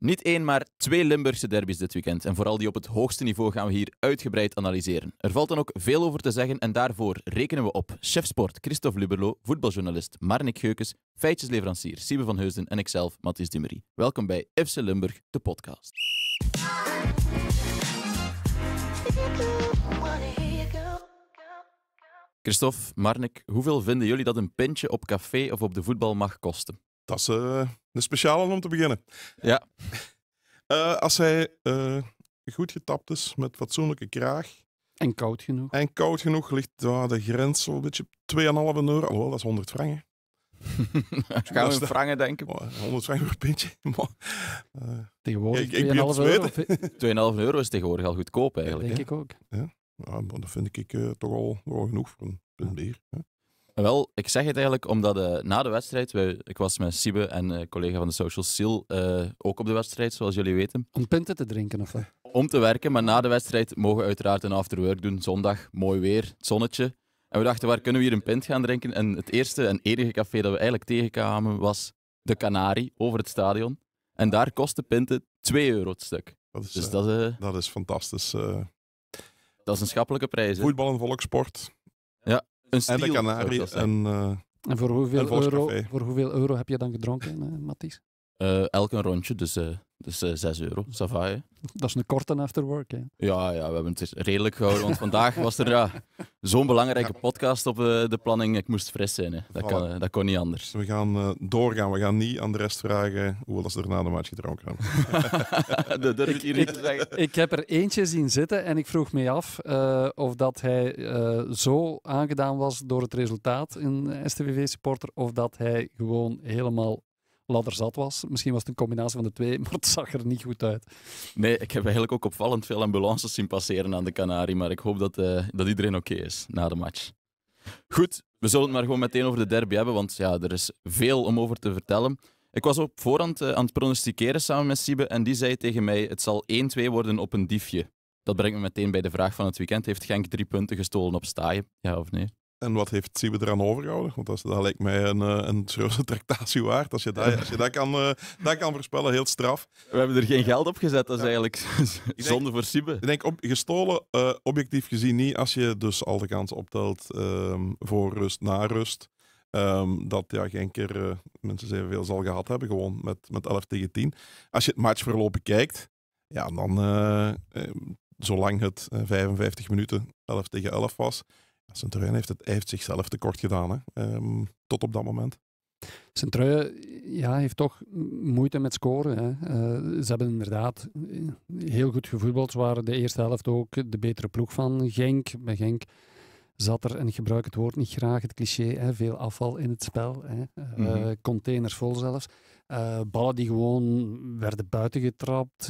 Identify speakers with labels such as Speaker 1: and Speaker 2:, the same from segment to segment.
Speaker 1: Niet één, maar 2 Limburgse derbies dit weekend. En vooral die op het hoogste niveau gaan we hier uitgebreid analyseren. Er valt dan ook veel over te zeggen en daarvoor rekenen we op chef sport Christophe Luberlo, voetbaljournalist Marnik Geukes, feitjesleverancier Siebe van Heusden en ikzelf, Mathis Dumery. Welkom bij FC Limburg, de podcast. Christophe, Marnik, hoeveel vinden jullie dat een pintje op café of op de voetbal mag kosten?
Speaker 2: Dat is een speciale om te beginnen.
Speaker 1: Ja.
Speaker 2: Als hij goed getapt is, met fatsoenlijke kraag.
Speaker 3: En koud genoeg.
Speaker 2: En koud genoeg ligt de grens zo'n beetje op €2,5. Alhoewel, dat is 100 franken.
Speaker 1: Gaan we in frangen denken?
Speaker 2: 100 franken per pintje.
Speaker 3: Tegenwoordig
Speaker 2: Ik begin te
Speaker 3: €2,5.
Speaker 1: €2,5 is tegenwoordig al goedkoop eigenlijk.
Speaker 3: Denk
Speaker 1: Hè?
Speaker 3: ik ook.
Speaker 2: Ja, dat vind ik toch al wel genoeg voor een bier. Hè.
Speaker 1: Wel, ik zeg het eigenlijk omdat na de wedstrijd, ik was met Siebe en collega van de Social Seal ook op de wedstrijd, zoals jullie weten,
Speaker 3: Om pinten te drinken of wat?
Speaker 1: om te werken. Maar na de wedstrijd mogen we uiteraard een afterwork doen. Zondag, mooi weer, het zonnetje. En we dachten, waar kunnen we hier een pint gaan drinken? En het eerste en enige café dat we eigenlijk tegenkwamen was de Canarie, over het stadion. En daar kostten pinten €2 het stuk.
Speaker 2: Dat is,
Speaker 1: Dus
Speaker 2: dat is fantastisch.
Speaker 1: dat is een schappelijke prijs. Hè?
Speaker 2: Voetbal en volkssport.
Speaker 1: Een
Speaker 2: En de
Speaker 1: steal, zou ik
Speaker 2: Canarie.
Speaker 1: wel zeggen.
Speaker 3: En voor
Speaker 2: Een
Speaker 3: hoeveel,
Speaker 2: volkscafé.
Speaker 3: euro heb je dan gedronken, Mathis?
Speaker 1: Elk een rondje, dus €6. Ça va, hè?
Speaker 3: Dat is een korte afterwork. Hè?
Speaker 1: Ja, we hebben het redelijk gehouden, want vandaag was er zo'n belangrijke podcast op de planning. Ik moest fris zijn, hè. Dat kon niet anders.
Speaker 2: We gaan doorgaan. We gaan niet aan de rest vragen hoeveel ze er na de match gedronken hebben.
Speaker 1: Dat durf ik hier niet te zeggen.
Speaker 3: Ik heb er eentje zien zitten en ik vroeg me af of dat hij zo aangedaan was door het resultaat, een STVV-supporter, of dat hij gewoon helemaal ladderzat was. Misschien was het een combinatie van de twee, maar het zag er niet goed uit.
Speaker 1: Nee, ik heb eigenlijk ook opvallend veel ambulances zien passeren aan de Canarie, maar ik hoop dat iedereen oké is na de match. Goed, we zullen het maar gewoon meteen over de derby hebben, want ja, er is veel om over te vertellen. Ik was op voorhand aan het pronosticeren samen met Siebe en die zei tegen mij, het zal 1-2 worden op een diefje. Dat brengt me meteen bij de vraag van het weekend. Heeft Genk 3 punten gestolen op Staaien? Ja of nee?
Speaker 2: En wat heeft Siebe eraan overgehouden? Want dat lijkt mij een serieuze tractatie waard. Als je dat kan voorspellen, heel straf.
Speaker 1: We hebben er geen geld op gezet, dat is eigenlijk zonde voor Siebe.
Speaker 2: Ik denk, gestolen, objectief gezien niet, als je dus al de kansen optelt voor rust, na rust. Dat Genk er mensen evenveel zal gehad hebben, gewoon met 11-10. Als je het matchverloop bekijkt, ja, dan zolang het 55 minuten 11-11 was, Sint-Truiden heeft zichzelf tekort gedaan, hè, tot op dat moment.
Speaker 3: Sint-Truiden heeft toch moeite met scoren. Hè. Ze hebben inderdaad heel goed gevoetbald. Ze waren de eerste helft ook de betere ploeg van Genk. Bij Genk zat er, en ik gebruik het woord niet graag, het cliché, veel afval in het spel. Containers vol zelfs. Ballen die gewoon werden buiten getrapt,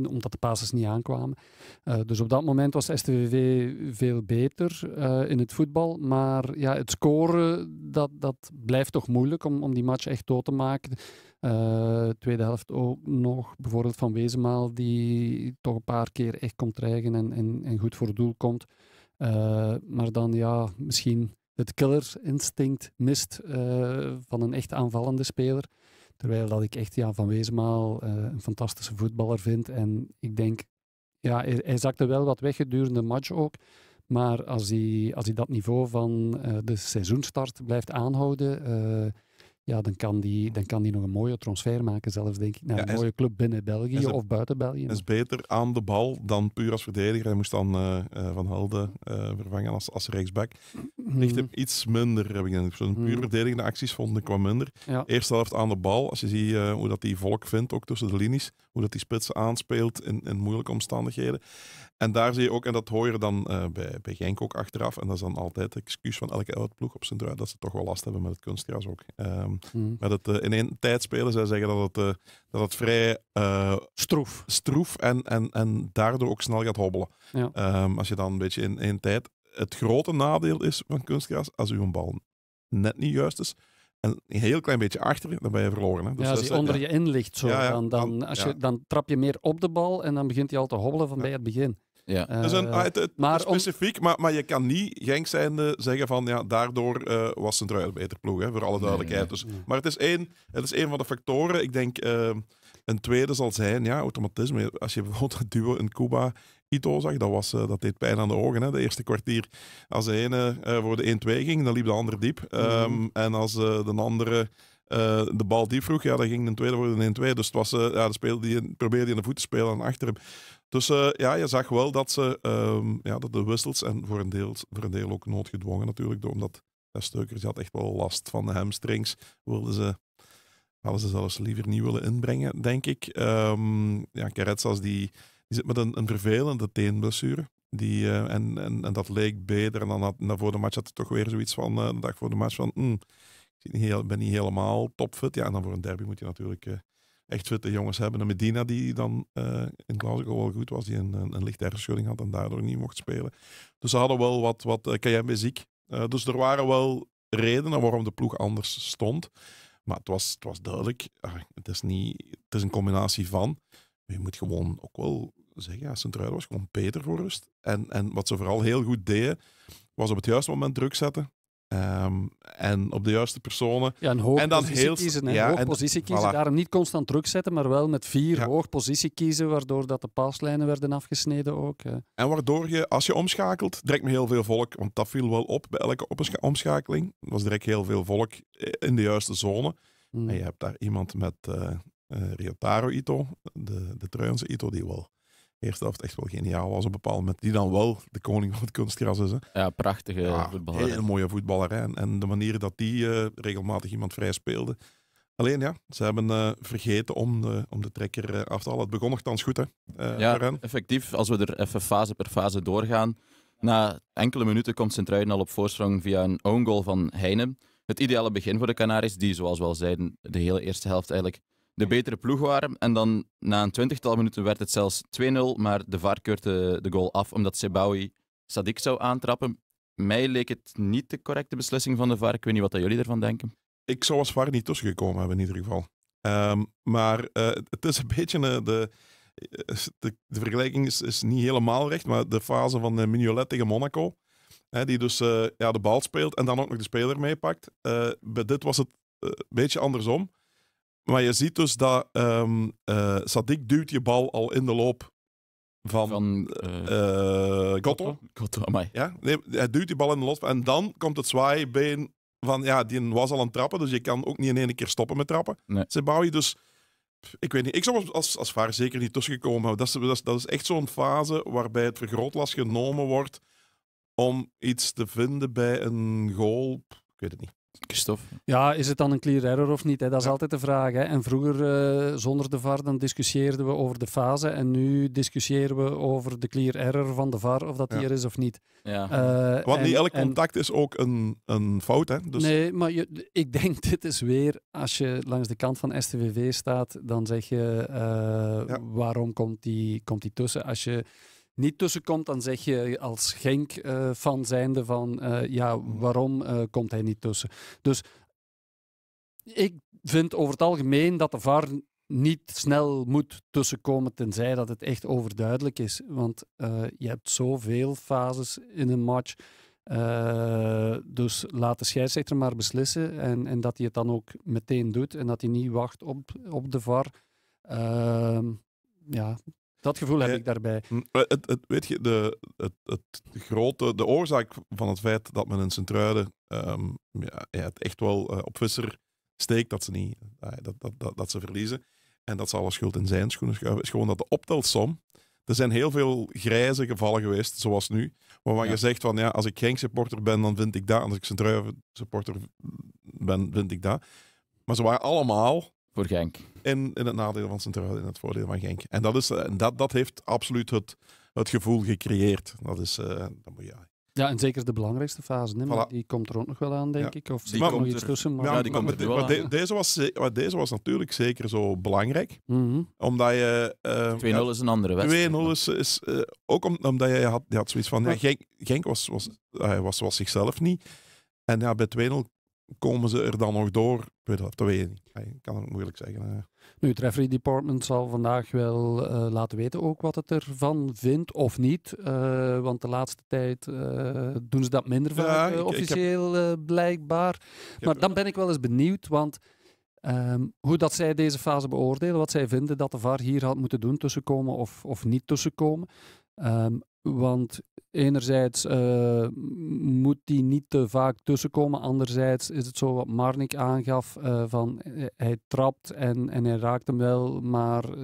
Speaker 3: omdat de passes niet aankwamen. Dus op dat moment was STVV veel beter in het voetbal. Maar ja, het scoren, dat blijft toch moeilijk om die match echt dood te maken. Tweede helft ook nog, bijvoorbeeld Van Wezenmaal, die toch een paar keer echt komt dreigen en goed voor het doel komt. Maar dan misschien het killersinstinct mist van een echt aanvallende speler. Terwijl dat ik echt Van Wezenmaal een fantastische voetballer vind. En ik denk, hij zakte wel wat weg gedurende de match ook. Maar als hij dat niveau van de seizoenstart blijft aanhouden, dan kan die nog een mooie transfer maken, zelfs denk ik, naar een mooie club binnen België of buiten België.
Speaker 2: Hij is beter aan de bal dan puur als verdediger. Hij moest dan Van Helden vervangen als rechtsback. Ligt hem iets minder, heb ik denk. Zo'n puur verdedigende acties vond ik wat minder. Ja. Eerste helft aan de bal, als je ziet hoe dat die volk vindt, ook tussen de linies, hoe dat die spitsen aanspeelt in moeilijke omstandigheden. En daar zie je ook, en dat hoor je dan bij Genk ook achteraf, en dat is dan altijd het excuus van elke uitploeg op Sint-Truiden, dat ze toch wel last hebben met het kunstgras ook. Met het in één tijd spelen, zij zeggen dat het vrij stroef en daardoor ook snel gaat hobbelen. Ja. Als je dan een beetje in één tijd... Het grote nadeel is van kunstgras, als uw bal net niet juist is, en een heel klein beetje achter, dan ben je verloren. Hè. Dus
Speaker 3: als hij onder je in ligt, dan trap je meer op de bal en dan begint hij al te hobbelen van bij het begin.
Speaker 1: Ja.
Speaker 2: Het specifiek, maar je kan niet Genk zijnde zeggen van daardoor was Sint-Truiden beter ploeg, hè, voor alle duidelijkheid. Dus, maar het is één van de factoren. Ik denk Een tweede zal zijn, automatisme. Als je bijvoorbeeld het duo in Cuba Ito zag, dat deed pijn aan de ogen. Hè. De eerste kwartier, als de ene voor de 1-2 ging, dan liep de ander diep. En als de andere de bal diep vroeg, dan ging de tweede voor de 1-2. Dus het was, de speler die probeerde in de voet te spelen achter hem. Dus je zag wel dat ze dat de wissels, en voor een deel ook noodgedwongen natuurlijk, omdat Steukers had echt wel last van de hamstrings, hadden ze zelfs liever niet willen inbrengen, denk ik. Caretsas die zit met een vervelende teenblessure. En dat leek beter. En dan voor de match had hij toch weer zoiets van, de dag voor de match van, ik ben niet helemaal topfit. Ja, en dan voor een derby moet je natuurlijk echt fitte jongens hebben. En Medina, die dan in Glasgow wel goed was, die een lichte hersenschudding had en daardoor niet mocht spelen. Dus ze hadden wel wat Kayembe ziek. Dus er waren wel redenen waarom de ploeg anders stond. Maar het was duidelijk, het is een combinatie van. Je moet gewoon ook wel zeggen, Sint-Truiden was gewoon beter voor rust. En wat ze vooral heel goed deden, was op het juiste moment druk zetten. En op de juiste personen.
Speaker 3: Ja, een hoog
Speaker 2: en dan
Speaker 3: positie kiezen. Hoog positie kiezen,
Speaker 2: voilà.
Speaker 3: Daarom niet constant druk zetten, maar wel met 4 hoog positie kiezen, waardoor dat de paaslijnen werden afgesneden ook.
Speaker 2: En waardoor je, als je omschakelt, direct met heel veel volk, want dat viel wel op bij elke omschakeling, was direct heel veel volk in de juiste zone. En je hebt daar iemand met Ryotaro Ito, de Truijense Ito, die wel de eerste helft echt wel geniaal was op een bepaald moment. Die dan wel de koning van het kunstgras is. Hè.
Speaker 1: Ja, prachtige voetballer.
Speaker 2: Heel mooie voetballer. Hè. En de manier dat die regelmatig iemand vrij speelde. Alleen ze hebben vergeten om de trekker af te halen. Het begon nogthans goed, hè.
Speaker 1: Effectief, als we er even fase per fase doorgaan. Na enkele minuten komt Sint-Truiden al op voorsprong via een own goal van Heine. Het ideale begin voor de Canaries, die, zoals we al zeiden, de hele eerste helft eigenlijk de betere ploeg waren. En dan na een 20-tal minuten werd het zelfs 2-0, maar de VAR keurde de goal af omdat Sebaoui Sadik zou aantrappen. Mij leek het niet de correcte beslissing van de VAR. Ik weet niet wat jullie ervan denken.
Speaker 2: Ik zou als VAR niet tussengekomen hebben in ieder geval. Maar het is een beetje de vergelijking is niet helemaal recht, maar de fase van Mignolet tegen Monaco, die dus de bal speelt en dan ook nog de speler meepakt. Bij dit was het een beetje andersom. Maar je ziet dus dat Sadik duwt je bal al in de loop van Gotto.
Speaker 1: Gotto, amai.
Speaker 2: Ja, nee, hij duwt die bal in de loop en dan komt het zwaaibeen van, die was al aan het trappen, dus je kan ook niet in één keer stoppen met trappen.
Speaker 1: Nee.
Speaker 2: Sebaoui dus, ik weet niet, ik zou als VAR zeker niet tussengekomen hebben. Dat is echt zo'n fase waarbij het vergrootglas genomen wordt om iets te vinden bij een goal. Ik weet het niet.
Speaker 1: Christophe?
Speaker 3: Ja, is het dan een clear error of niet? Hè? Dat is altijd de vraag. Hè? En vroeger, zonder de VAR, dan discussieerden we over de fase. En nu discussiëren we over de clear error van de VAR, of dat die er is of niet.
Speaker 1: Ja.
Speaker 2: Want niet elk contact is ook een fout. Hè? Dus...
Speaker 3: Nee, maar ik denk, dit is weer, als je langs de kant van STVV staat, dan zeg je, waarom komt die tussen? Als je niet tussenkomt, dan zeg je als Genk-fan zijnde van waarom komt hij niet tussen? Dus ik vind over het algemeen dat de VAR niet snel moet tussenkomen, tenzij dat het echt overduidelijk is. Want je hebt zoveel fases in een match. Dus laat de scheidsrechter maar beslissen en dat hij het dan ook meteen doet en dat hij niet wacht op de VAR. Dat gevoel heb ik daarbij.
Speaker 2: Weet je, de oorzaak van het feit dat men in Sint-Truiden het echt wel op Visser steekt, dat ze verliezen en dat ze alle schuld in zijn schoenen schuiven, is gewoon dat de optelsom. Er zijn heel veel grijze gevallen geweest, zoals nu, waarvan je zegt van als ik Genk-supporter ben, dan vind ik dat. En als ik Sint-Truiden-supporter ben, vind ik dat. Maar ze waren allemaal
Speaker 1: voor Genk.
Speaker 2: In het nadeel van Sint-Truiden, in het voordeel van Genk. En dat heeft absoluut het gevoel gecreëerd. Dat moet je...
Speaker 3: Ja, en zeker de belangrijkste fase. Hè? Maar die komt er ook nog wel aan, denk ik. Of zit er nog iets tussen? Maar...
Speaker 1: die komt er wel aan.
Speaker 2: Deze was natuurlijk zeker zo belangrijk. Omdat je...
Speaker 1: 2-0 is een andere wedstrijd.
Speaker 2: 2-0 is ook omdat je had zoiets van... Genk was zichzelf niet. En bij 2-0 komen ze er dan nog door? Dat weet je niet. Ik kan het moeilijk zeggen.
Speaker 3: Nu, het referee department zal vandaag wel laten weten ook wat het ervan vindt of niet. Want de laatste tijd doen ze dat minder vaak officieel blijkbaar. Maar dan ben ik wel eens benieuwd, want Hoe dat zij deze fase beoordelen, wat zij vinden dat de VAR hier had moeten doen, tussenkomen of niet tussenkomen. Want enerzijds moet die niet te vaak tussenkomen, anderzijds is het zo wat Marnik aangaf, van hij trapt en hij raakt hem wel, maar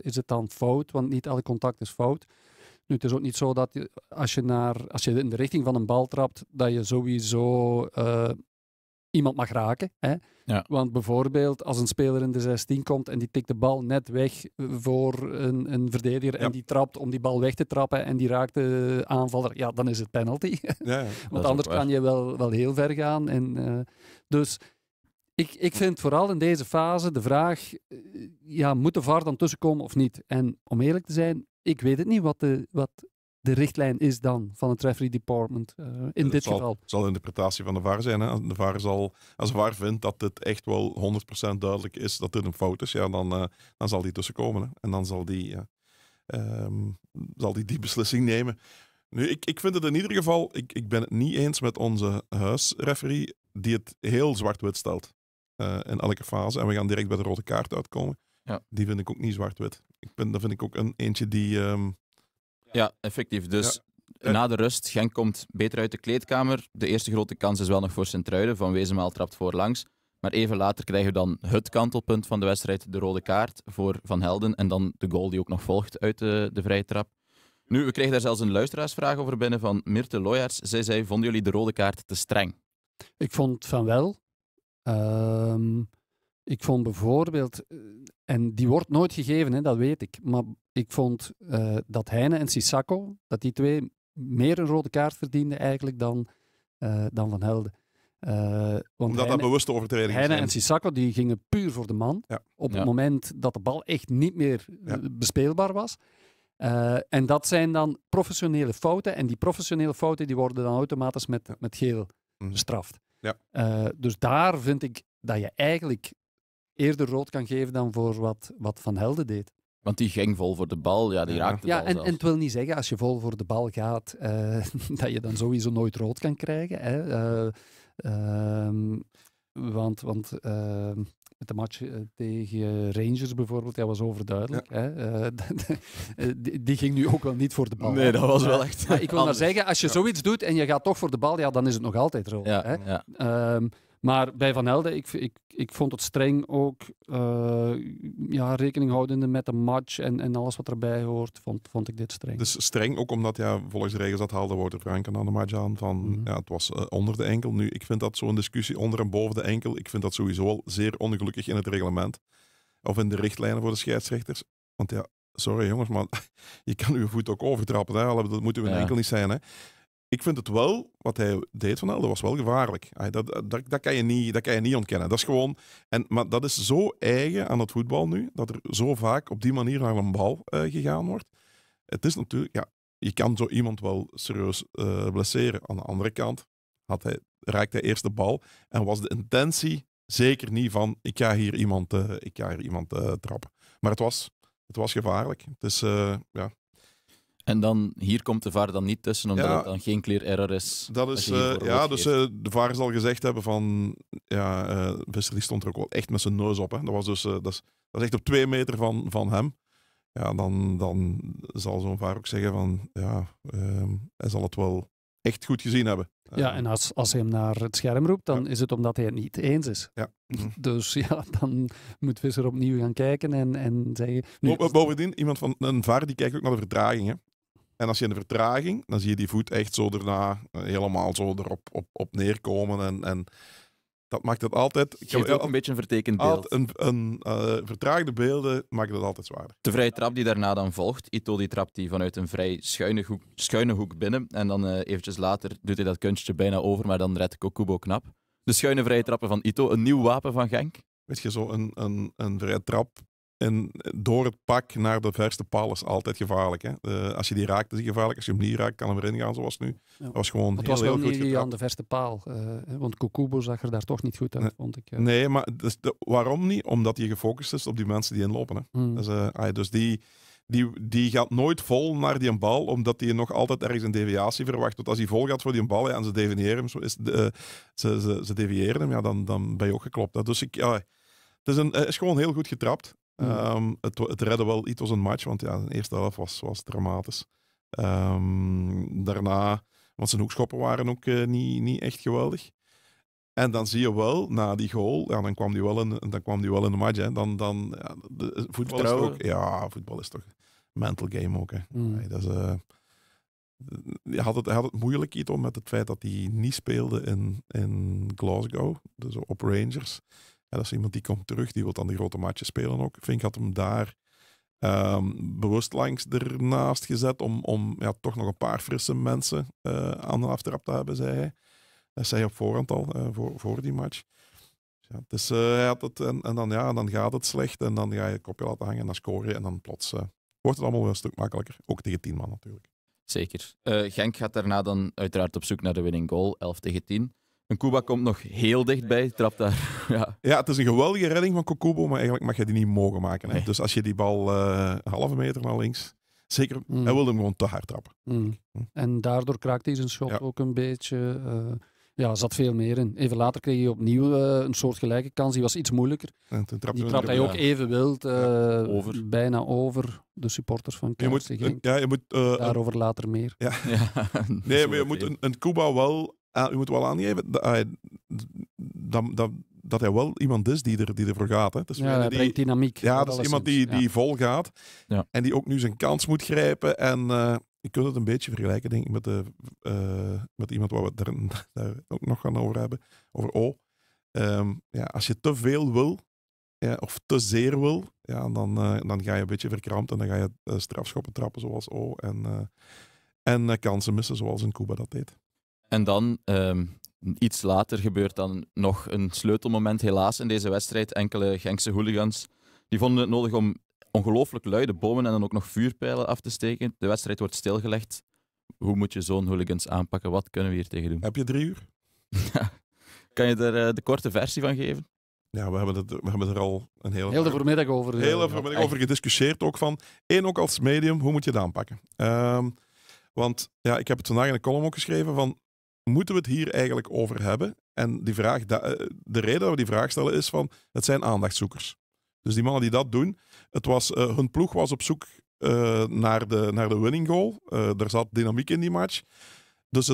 Speaker 3: is het dan fout? Want niet elk contact is fout. Nu, het is ook niet zo dat als je in de richting van een bal trapt, dat je sowieso iemand mag raken. Hè?
Speaker 1: Ja.
Speaker 3: Want bijvoorbeeld als een speler in de 16 komt en die tikt de bal net weg voor een verdediger en die trapt om die bal weg te trappen en die raakt de aanvaller, ja, dan is het penalty.
Speaker 2: Ja.
Speaker 3: Want anders kan je wel heel ver gaan. Dus ik vind vooral in deze fase de vraag, moet de VAR dan tussenkomen of niet? En om eerlijk te zijn, ik weet het niet wat de richtlijn is dan van het referee department in dit geval.
Speaker 2: Het zal een interpretatie van de VAR zijn. Hè? Als de VAR vindt dat het echt wel 100% duidelijk is dat dit een fout is, dan zal die tussenkomen. Hè? En dan zal die beslissing nemen. Nu, ik vind het in ieder geval, ik ben het niet eens met onze huisreferee die het heel zwart-wit stelt in elke fase. En we gaan direct bij de rode kaart uitkomen.
Speaker 1: Ja.
Speaker 2: Die vind ik ook niet zwart-wit. Dat vind ik ook eentje die...
Speaker 1: Ja, effectief. Dus na de rust, Genk komt beter uit de kleedkamer. De eerste grote kans is wel nog voor Sint-Truiden. Van Wezenmaal trapt voorlangs. Maar even later krijgen we dan het kantelpunt van de wedstrijd, de rode kaart voor Van Helden. En dan de goal die ook nog volgt uit de vrije trap. Nu, we kregen daar zelfs een luisteraarsvraag over binnen van Mirte Loyaerts. Zij zei, vonden jullie de rode kaart te streng?
Speaker 3: Ik vond van wel. Ik vond bijvoorbeeld, en die wordt nooit gegeven, hè, dat weet ik, maar ik vond dat Heine en Sissako, dat die twee meer een rode kaart verdienden eigenlijk dan Van Helden.
Speaker 2: Omdat dat bewuste overtredingen zijn.
Speaker 3: Heine en Sissako die gingen puur voor de man.
Speaker 2: Ja.
Speaker 3: Op het moment dat de bal echt niet meer bespeelbaar was. En dat zijn dan professionele fouten. En die professionele fouten die worden dan automatisch met geel bestraft.
Speaker 2: Ja.
Speaker 3: Dus daar vind ik dat je eigenlijk eerder rood kan geven dan voor wat Van Helden deed.
Speaker 1: Want die ging vol voor de bal, die raakte de bal zelfs.
Speaker 3: En het wil niet zeggen, als je vol voor de bal gaat, dat je dan sowieso nooit rood kan krijgen. Hè. Want met de match tegen Rangers bijvoorbeeld, dat was overduidelijk. Ja. Hè. Die ging nu ook wel niet voor de bal.
Speaker 1: Nee, dat was wel echt...
Speaker 3: Maar ik wil maar zeggen, als je zoiets doet en je gaat toch voor de bal, dan is het nog altijd rood.
Speaker 1: Ja,
Speaker 3: hè.
Speaker 1: ja.
Speaker 3: Maar bij Van Helden, ik vond het streng ook, rekening houdende met de match en alles wat erbij hoort, vond ik dit streng.
Speaker 2: Dus streng ook omdat, volgens de regels, dat haalde Wouter Franken aan de match aan, van het was onder de enkel. Nu, ik vind dat zo'n discussie onder en boven de enkel, ik vind dat sowieso al zeer ongelukkig in het reglement. Of in de richtlijnen voor de scheidsrechters. Want sorry jongens, maar je kan uw voet ook overtrappen. Hè? Dat moet uw enkel niet zijn. Hè? Ik vind het wel, wat hij deed van Helden, was wel gevaarlijk. Dat kan je niet ontkennen. Dat is gewoon... Maar dat is zo eigen aan het voetbal nu, dat er zo vaak op die manier naar een bal gegaan wordt. Het is natuurlijk... je kan zo iemand wel serieus blesseren. Aan de andere kant raakte hij eerst de bal en was de intentie zeker niet van ik ga hier iemand trappen. Maar het was gevaarlijk. Het is...
Speaker 1: En dan, hier komt de VAR dan niet tussen, omdat het dan geen clear error is.
Speaker 2: Dat is, de VAR zal gezegd hebben van, Visser die stond er ook wel echt met zijn neus op. Hè. Dat was dus, dat is echt op 2 meter van hem. Ja, dan zal zo'n VAR ook zeggen van, hij zal het wel echt goed gezien hebben.
Speaker 3: Ja, en als hij hem naar het scherm roept, dan is het omdat hij het niet eens is.
Speaker 2: Ja.
Speaker 3: Dus dan moet Visser opnieuw gaan kijken en zeggen...
Speaker 2: Bovendien, iemand van een VAR die kijkt ook naar de vertraging, hè. En als je in de vertraging, dan zie je die voet echt zo daarna helemaal zo erop op neerkomen. En dat maakt het altijd...
Speaker 1: Geeft ook een beetje een vertekend beeld.
Speaker 2: Vertraagde beelden maken het altijd zwaarder.
Speaker 1: De vrije trap die daarna dan volgt. Ito die trapt die vanuit een vrij schuine hoek binnen. En dan eventjes later doet hij dat kunstje bijna over, maar dan redt Kokubo knap. De schuine vrije trappen van Ito, een nieuw wapen van Genk.
Speaker 2: Weet je, zo een vrije trap door het pak naar de verste paal is altijd gevaarlijk. Hè? Als je die raakt, is het gevaarlijk. Als je hem niet raakt, kan hem erin gaan zoals nu. Ja. Dat was gewoon
Speaker 3: het was wel niet aan de verste paal. Want Kokubo zag er daar toch niet goed uit, vond ik.
Speaker 2: Nee, maar waarom niet? Omdat hij gefocust is op die mensen die inlopen. Hè? Dus die gaat nooit vol naar die bal, omdat hij nog altijd ergens een deviatie verwacht. Want als hij vol gaat voor die bal en ze deviëren hem, ze deviëren hem, dan ben je ook geklopt. Hè? Dus Het is gewoon heel goed getrapt. Het redde wel iets als een match, want ja, de eerste helft was dramatisch. Daarna, want zijn hoekschoppen waren ook niet echt geweldig. En dan zie je wel, na die goal, ja, dan kwam die wel in de match. Hè. Voetbal is toch ook... Ja, voetbal is toch een mental game ook. Hè. Nee, dat is, hij had het moeilijk Ito met het feit dat hij niet speelde in Glasgow, dus op Rangers. Ja, dat is iemand die komt terug, die wil dan de grote matches spelen ook. Vink had hem daar bewust langs ernaast gezet om ja, toch nog een paar frisse mensen aan de aftrap te hebben, zei hij. Dat zei hij op voorhand al, voor die match. Ja, dus hij had het, en dan gaat het slecht en dan ga je het kopje laten hangen en dan score je en dan plots wordt het allemaal weer een stuk makkelijker. Ook tegen 10 man natuurlijk.
Speaker 1: Zeker. Genk gaat daarna dan uiteraard op zoek naar de winning goal, 11-10. En Kuba komt nog heel dichtbij, trapt daar.
Speaker 2: Ja, het is een geweldige redding van Kokubo, maar eigenlijk mag je die niet mogen maken. Hè?
Speaker 1: Nee.
Speaker 2: Dus als je die bal halve meter naar links... Zeker, hij wilde hem gewoon te hard trappen.
Speaker 3: En daardoor kraakte hij zijn schot ook een beetje. Zat veel meer in. Even later kreeg hij opnieuw een soort gelijke kans. Die was iets moeilijker.
Speaker 2: En toen
Speaker 3: die trapte hij ook even wild, bijna over de supporters van KRC Genk. Daarover later meer.
Speaker 2: Ja. Nee, maar je moet een Kuba wel... je moet wel aangeven dat hij wel iemand is die ervoor gaat. Hè. Dus
Speaker 3: hij brengt dynamiek.
Speaker 2: Ja, dat is iemand die vol gaat. Ja. En die ook nu zijn kans moet grijpen. En je kunt het een beetje vergelijken, denk ik, met iemand waar we het daar ook nog gaan over hebben. Over O. Als je te veel wil, of te zeer wil, dan ga je een beetje verkrampt. En dan ga je strafschoppen trappen zoals O. En kansen missen zoals in Kuba dat deed.
Speaker 1: En dan, iets later, gebeurt dan nog een sleutelmoment helaas in deze wedstrijd. Enkele Genkse hooligans die vonden het nodig om ongelooflijk luide bomen en dan ook nog vuurpijlen af te steken. De wedstrijd wordt stilgelegd. Hoe moet je zo'n hooligans aanpakken? Wat kunnen we hier tegen doen?
Speaker 2: Heb je 3 uur?
Speaker 1: Kan je er de korte versie van geven?
Speaker 2: Ja, we hebben er al een hele
Speaker 3: voormiddag
Speaker 2: over gediscussieerd. Ook van, ook als medium, hoe moet je het aanpakken? Want ja, ik heb het vandaag in een column ook geschreven van, moeten we het hier eigenlijk over hebben? En die vraag, de reden dat we die vraag stellen is van, het zijn aandachtzoekers. Dus die mannen die dat doen, hun ploeg was op zoek naar de winning goal. Er zat dynamiek in die match. Dus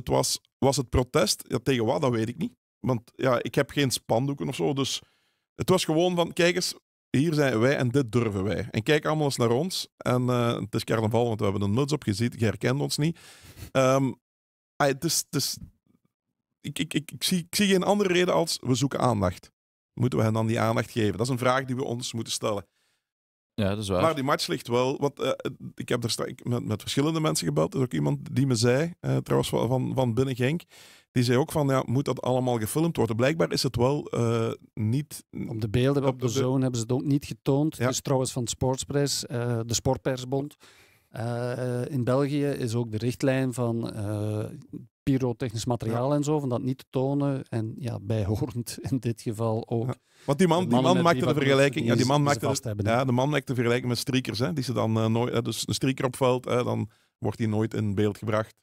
Speaker 2: was het protest, tegen wat, dat weet ik niet. Want ja, ik heb geen spandoeken of zo. Dus het was gewoon van, kijk eens, hier zijn wij en dit durven wij. En kijk allemaal eens naar ons. En het is carnaval, want we hebben een muts op gezien. Je herkent ons niet. Ik zie geen andere reden als we zoeken aandacht. Moeten we hen dan die aandacht geven? Dat is een vraag die we ons moeten stellen.
Speaker 1: Ja, dat is waar.
Speaker 2: Maar die match ligt wel. Ik heb met verschillende mensen gebeld. Er is ook iemand die me zei, trouwens van binnen Genk, die zei ook van, moet dat allemaal gefilmd worden? Blijkbaar is het wel niet...
Speaker 3: Op de beelden op de Zone hebben ze het ook niet getoond. Ja. Dus trouwens van de Sportspers, de Sportpersbond. In België is ook de richtlijn van pyrotechnisch materiaal en zo, van dat niet te tonen. En ja, bijhorend in dit geval ook. Ja.
Speaker 2: Want die man maakte de vergelijking. De man maakte de vergelijking met streakers. Hè, die ze dan nooit... dus een streaker opvalt, dan wordt die nooit in beeld gebracht.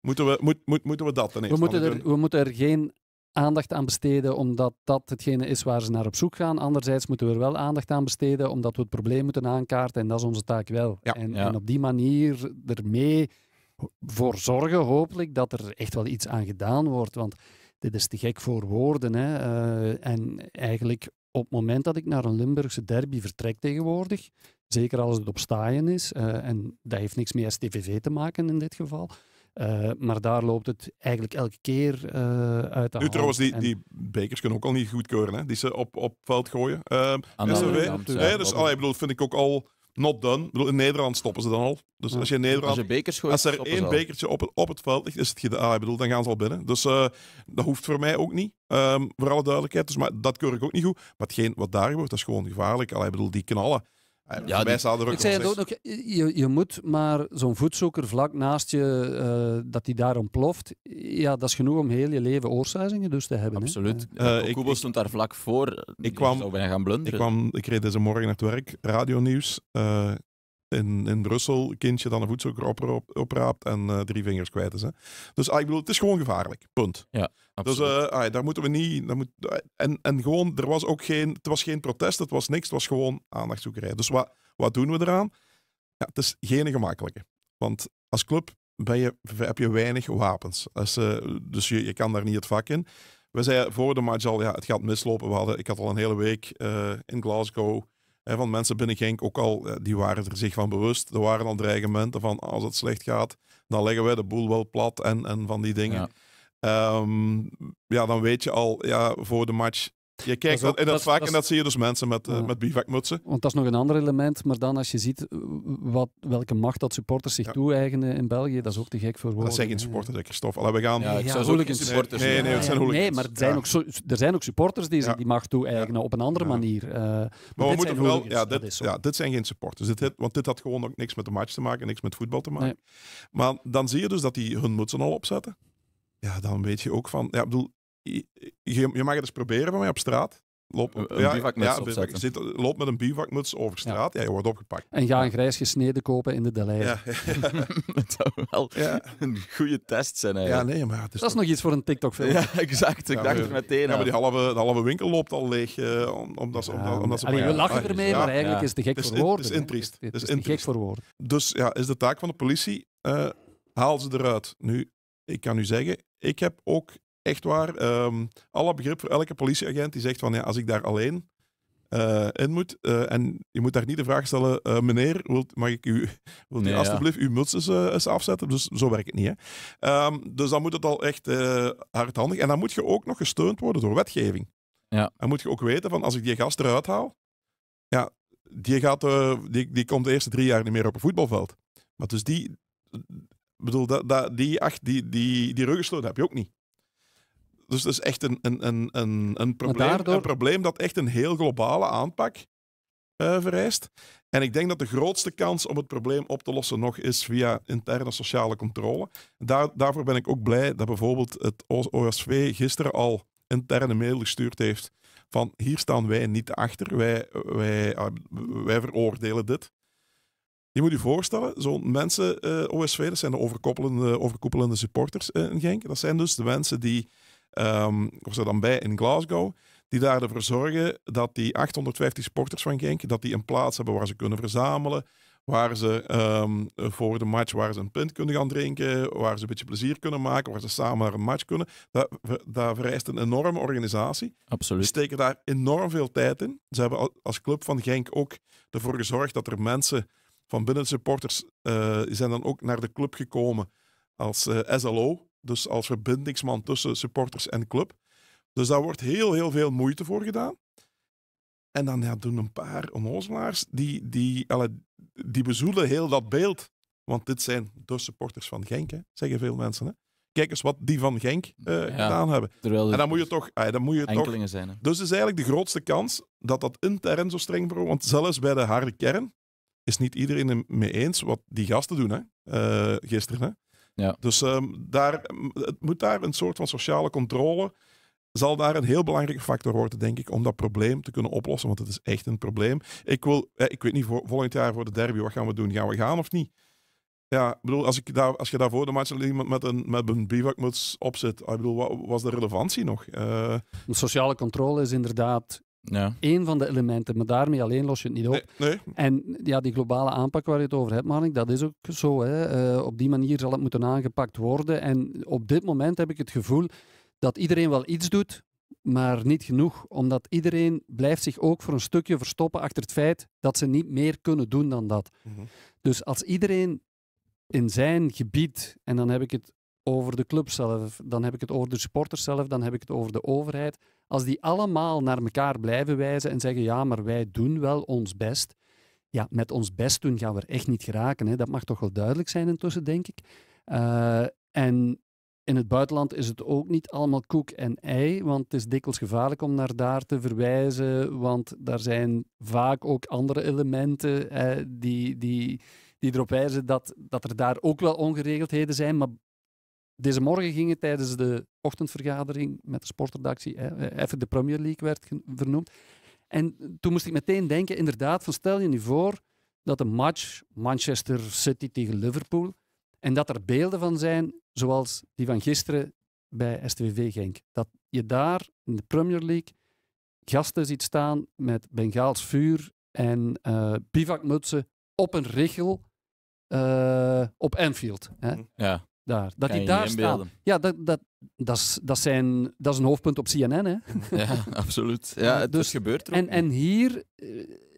Speaker 2: Moeten we dat dan eens
Speaker 3: we moeten er geen aandacht aan besteden omdat dat hetgene is waar ze naar op zoek gaan. Anderzijds moeten we er wel aandacht aan besteden omdat we het probleem moeten aankaarten en dat is onze taak wel. Ja. En op die manier ermee voor zorgen hopelijk dat er echt wel iets aan gedaan wordt. Want dit is te gek voor woorden. Hè. En eigenlijk op het moment dat ik naar een Limburgse derby vertrek tegenwoordig, zeker als het op staaien is, en dat heeft niks met STVV te maken in dit geval, maar daar loopt het eigenlijk elke keer uit de hand.
Speaker 2: Trouwens, die bekers kunnen ook al niet goedkeuren, hè? Die ze op veld gooien. Dus vind ik ook al not done. In Nederland stoppen ze dan al. Dus als je in Nederland... Als er één bekertje op het veld ligt, is het gedaan. Dan gaan ze al binnen. Dus dat hoeft voor mij ook niet. Voor alle duidelijkheid. Dus, maar dat keur ik ook niet goed. Maar hetgeen wat daar gebeurt, dat is gewoon gevaarlijk. Die knallen.
Speaker 3: Ik zei het ook nog, je moet maar zo'n voetzoeker vlak naast je, dat die daar ontploft, ja, dat is genoeg om heel je leven oorsuizingen dus te hebben.
Speaker 1: Absoluut. Kubo stond daar vlak voor. Ik zou bijna gaan blunderen.
Speaker 2: Ik reed deze morgen naar het werk, radionieuws. in Brussel kindje dan een voedselzoeker opraapt en 3 vingers kwijt is. Hè. Dus ik bedoel, het is gewoon gevaarlijk. Punt.
Speaker 1: Ja, absoluut.
Speaker 2: Dus daar moeten we niet... En gewoon, het was geen protest, het was niks, het was gewoon aandachtzoekerij. Dus wat doen we eraan? Ja, het is geen gemakkelijke. Want als club heb je weinig wapens. Dus je kan daar niet het vak in. We zeiden voor de match al, het gaat mislopen. Ik had al een hele week in Glasgow van mensen binnen Genk ook al, die waren er zich van bewust. Er waren al dreigementen van als het slecht gaat, dan leggen wij de boel wel plat en van die dingen. Dan weet je al voor de match. Je kijkt in dat vak en dat zie je dus mensen met bivakmutsen.
Speaker 3: Want dat is nog een ander element, maar dan als je ziet welke macht dat supporters zich toe-eigenen in België, dat is ook te gek voor woorden.
Speaker 2: Dat zijn geen supporters, Christophe. We gaan...
Speaker 1: ik zou ook geen supporters
Speaker 2: Nee, het zijn hooligans.
Speaker 3: Nee, maar er zijn ook supporters die zich die macht toe-eigenen op een andere manier.
Speaker 2: Maar we moeten vooral... dit zijn geen supporters. Want dit had gewoon ook niks met de match te maken, niks met voetbal te maken. Nee. Maar dan zie je dus dat die hun mutsen al opzetten. Ja, dan weet je ook van... Je mag het eens proberen van mij op straat. Loop met een bivakmuts over straat. Ja, je wordt opgepakt.
Speaker 3: En ga een grijs gesneden kopen in de Deleuze.
Speaker 1: Dat zou wel een goede test zijn eigenlijk.
Speaker 2: Ja, nee, maar
Speaker 3: dat is nog iets voor een TikTok-film.
Speaker 1: Ja, exact. Ik dacht er meteen aan.
Speaker 2: Maar de halve winkel loopt al leeg. Omdat ze
Speaker 3: we lachen ermee, maar eigenlijk is het te gek voor woorden.
Speaker 2: Het is intriest.
Speaker 3: Het is te gek voor woorden.
Speaker 2: Dus is de taak van de politie, haal ze eruit. Nu, ik kan u zeggen, ik heb ook echt waar, alle begrip voor elke politieagent die zegt van als ik daar alleen in moet en je moet daar niet de vraag stellen, meneer, wilt u alstublieft uw muts eens afzetten? Dus zo werkt het niet. Hè? Dus dan moet het al echt hardhandig. En dan moet je ook nog gesteund worden door wetgeving.
Speaker 1: Ja.
Speaker 2: Dan moet je ook weten van als ik die gast eruit haal, die komt de eerste 3 jaar niet meer op een voetbalveld. Maar dus die ruggensteun heb je ook niet. Dus dat is echt een probleem dat echt een heel globale aanpak vereist. En ik denk dat de grootste kans om het probleem op te lossen nog is via interne sociale controle. Daarvoor ben ik ook blij dat bijvoorbeeld het OSV gisteren al interne mail gestuurd heeft van hier staan wij niet achter, wij veroordelen dit. Je moet je voorstellen, zo'n mensen, OSV, dat zijn de overkoepelende supporters in Genk. Dat zijn dus de mensen die... of ze dan bij in Glasgow, die daar ervoor zorgen dat die 850 sporters van Genk, dat die een plaats hebben waar ze kunnen verzamelen, waar ze voor de match waar ze een pint kunnen gaan drinken, waar ze een beetje plezier kunnen maken, waar ze samen naar een match kunnen. Dat vereist een enorme organisatie.
Speaker 1: Absoluut.
Speaker 2: Ze steken daar enorm veel tijd in. Ze hebben als club van Genk ook ervoor gezorgd dat er mensen van binnen de supporters zijn dan ook naar de club gekomen als SLO. Dus als verbindingsman tussen supporters en club. Dus daar wordt heel, heel veel moeite voor gedaan. En dan doen een paar onnozelaars, die bezoedelen heel dat beeld. Want dit zijn de supporters van Genk, hè, zeggen veel mensen. Hè. Kijk eens wat die van Genk gedaan hebben. En dan moet je toch...
Speaker 1: enkelingen zijn. Hè.
Speaker 2: Dus het is eigenlijk de grootste kans dat intern zo streng wordt. Want zelfs bij de harde kern is niet iedereen het mee eens wat die gasten doen, hè, gisteren. Hè.
Speaker 1: Ja.
Speaker 2: Dus het moet daar een soort van sociale controle, zal daar een heel belangrijke factor worden, denk ik, om dat probleem te kunnen oplossen, want het is echt een probleem. Ik weet niet, volgend jaar voor de derby, wat gaan we doen? Gaan we gaan of niet? Ja, ik bedoel, als je daar voor de match iemand met een bivakmuts op zit, ik bedoel, wat was de relevantie nog?
Speaker 3: De sociale controle is inderdaad één van de elementen, maar daarmee alleen los je het niet op.
Speaker 2: Nee.
Speaker 3: En die globale aanpak waar je het over hebt, Marnik, dat is ook zo. Hè. Op die manier zal het moeten aangepakt worden. En op dit moment heb ik het gevoel dat iedereen wel iets doet, maar niet genoeg. Omdat iedereen blijft zich ook voor een stukje verstoppen achter het feit dat ze niet meer kunnen doen dan dat.
Speaker 2: Mm-hmm.
Speaker 3: Dus als iedereen in zijn gebied, en dan heb ik het over de club zelf, dan heb ik het over de supporters zelf, dan heb ik het over de overheid. Als die allemaal naar elkaar blijven wijzen en zeggen, ja, maar wij doen wel ons best. Ja, met ons best doen gaan we er echt niet geraken. Hè. Dat mag toch wel duidelijk zijn intussen, denk ik. En in het buitenland is het ook niet allemaal koek en ei, want het is dikwijls gevaarlijk om naar daar te verwijzen, want daar zijn vaak ook andere elementen die erop wijzen dat er daar ook wel ongeregeldheden zijn, maar deze morgen ging het tijdens de ochtendvergadering met de sportredactie, even de Premier League werd vernoemd. En toen moest ik meteen denken, inderdaad, van stel je nu voor dat een match Manchester City tegen Liverpool en dat er beelden van zijn zoals die van gisteren bij STVV Genk. Dat je daar in de Premier League gasten ziet staan met Bengaals vuur en bivakmutsen op een richel op Anfield. Hè?
Speaker 1: Ja.
Speaker 3: Daar. Dat
Speaker 1: Kan
Speaker 3: die
Speaker 1: je
Speaker 3: daar
Speaker 1: niet
Speaker 3: staan.
Speaker 1: inbeelden.
Speaker 3: Ja, dat is een hoofdpunt op CNN. Hè?
Speaker 1: Ja, absoluut. Ja, het
Speaker 3: Dus-
Speaker 1: gebeurt er ook
Speaker 3: En
Speaker 1: niet.
Speaker 3: hier,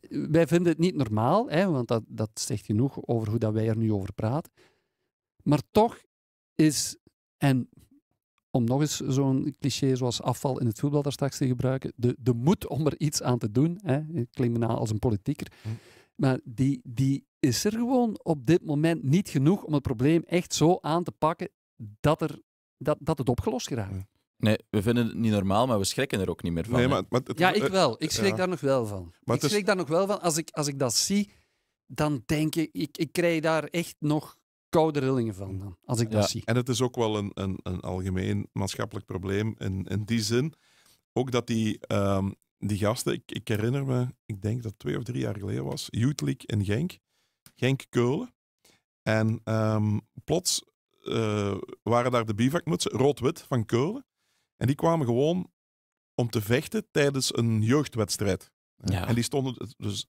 Speaker 3: wij vinden het niet normaal, hè, want dat zegt genoeg over hoe dat wij er nu over praten. Maar toch is, en om nog eens zo'n cliché zoals afval in het voetbal daar straks te gebruiken, de moed om er iets aan te doen, hè, ik klink me na als een politieker, maar die is er gewoon op dit moment niet genoeg om het probleem echt zo aan te pakken dat het opgelost geraakt.
Speaker 1: Nee, we vinden het niet normaal, maar we schrikken er ook niet meer van.
Speaker 2: Nee,
Speaker 1: hè.
Speaker 2: maar
Speaker 3: Ja, ik wel. Ik schrik
Speaker 2: ja.
Speaker 3: daar nog wel van.
Speaker 2: Maar
Speaker 3: Ik
Speaker 2: het is-
Speaker 3: schrik daar nog wel van. Als ik dat zie, dan denk ik krijg daar echt nog koude rillingen van. Dan, als ik
Speaker 1: Ja.
Speaker 3: dat zie.
Speaker 2: En het is ook wel een algemeen maatschappelijk probleem in die zin. Ook dat die gasten, ik herinner me, ik denk dat 2 of 3 jaar geleden was, Youth League in Genk-Keulen. En plots waren daar de bivakmutsen, rood-wit van Keulen. En die kwamen gewoon om te vechten tijdens een jeugdwedstrijd.
Speaker 1: Ja.
Speaker 2: En die stonden, dus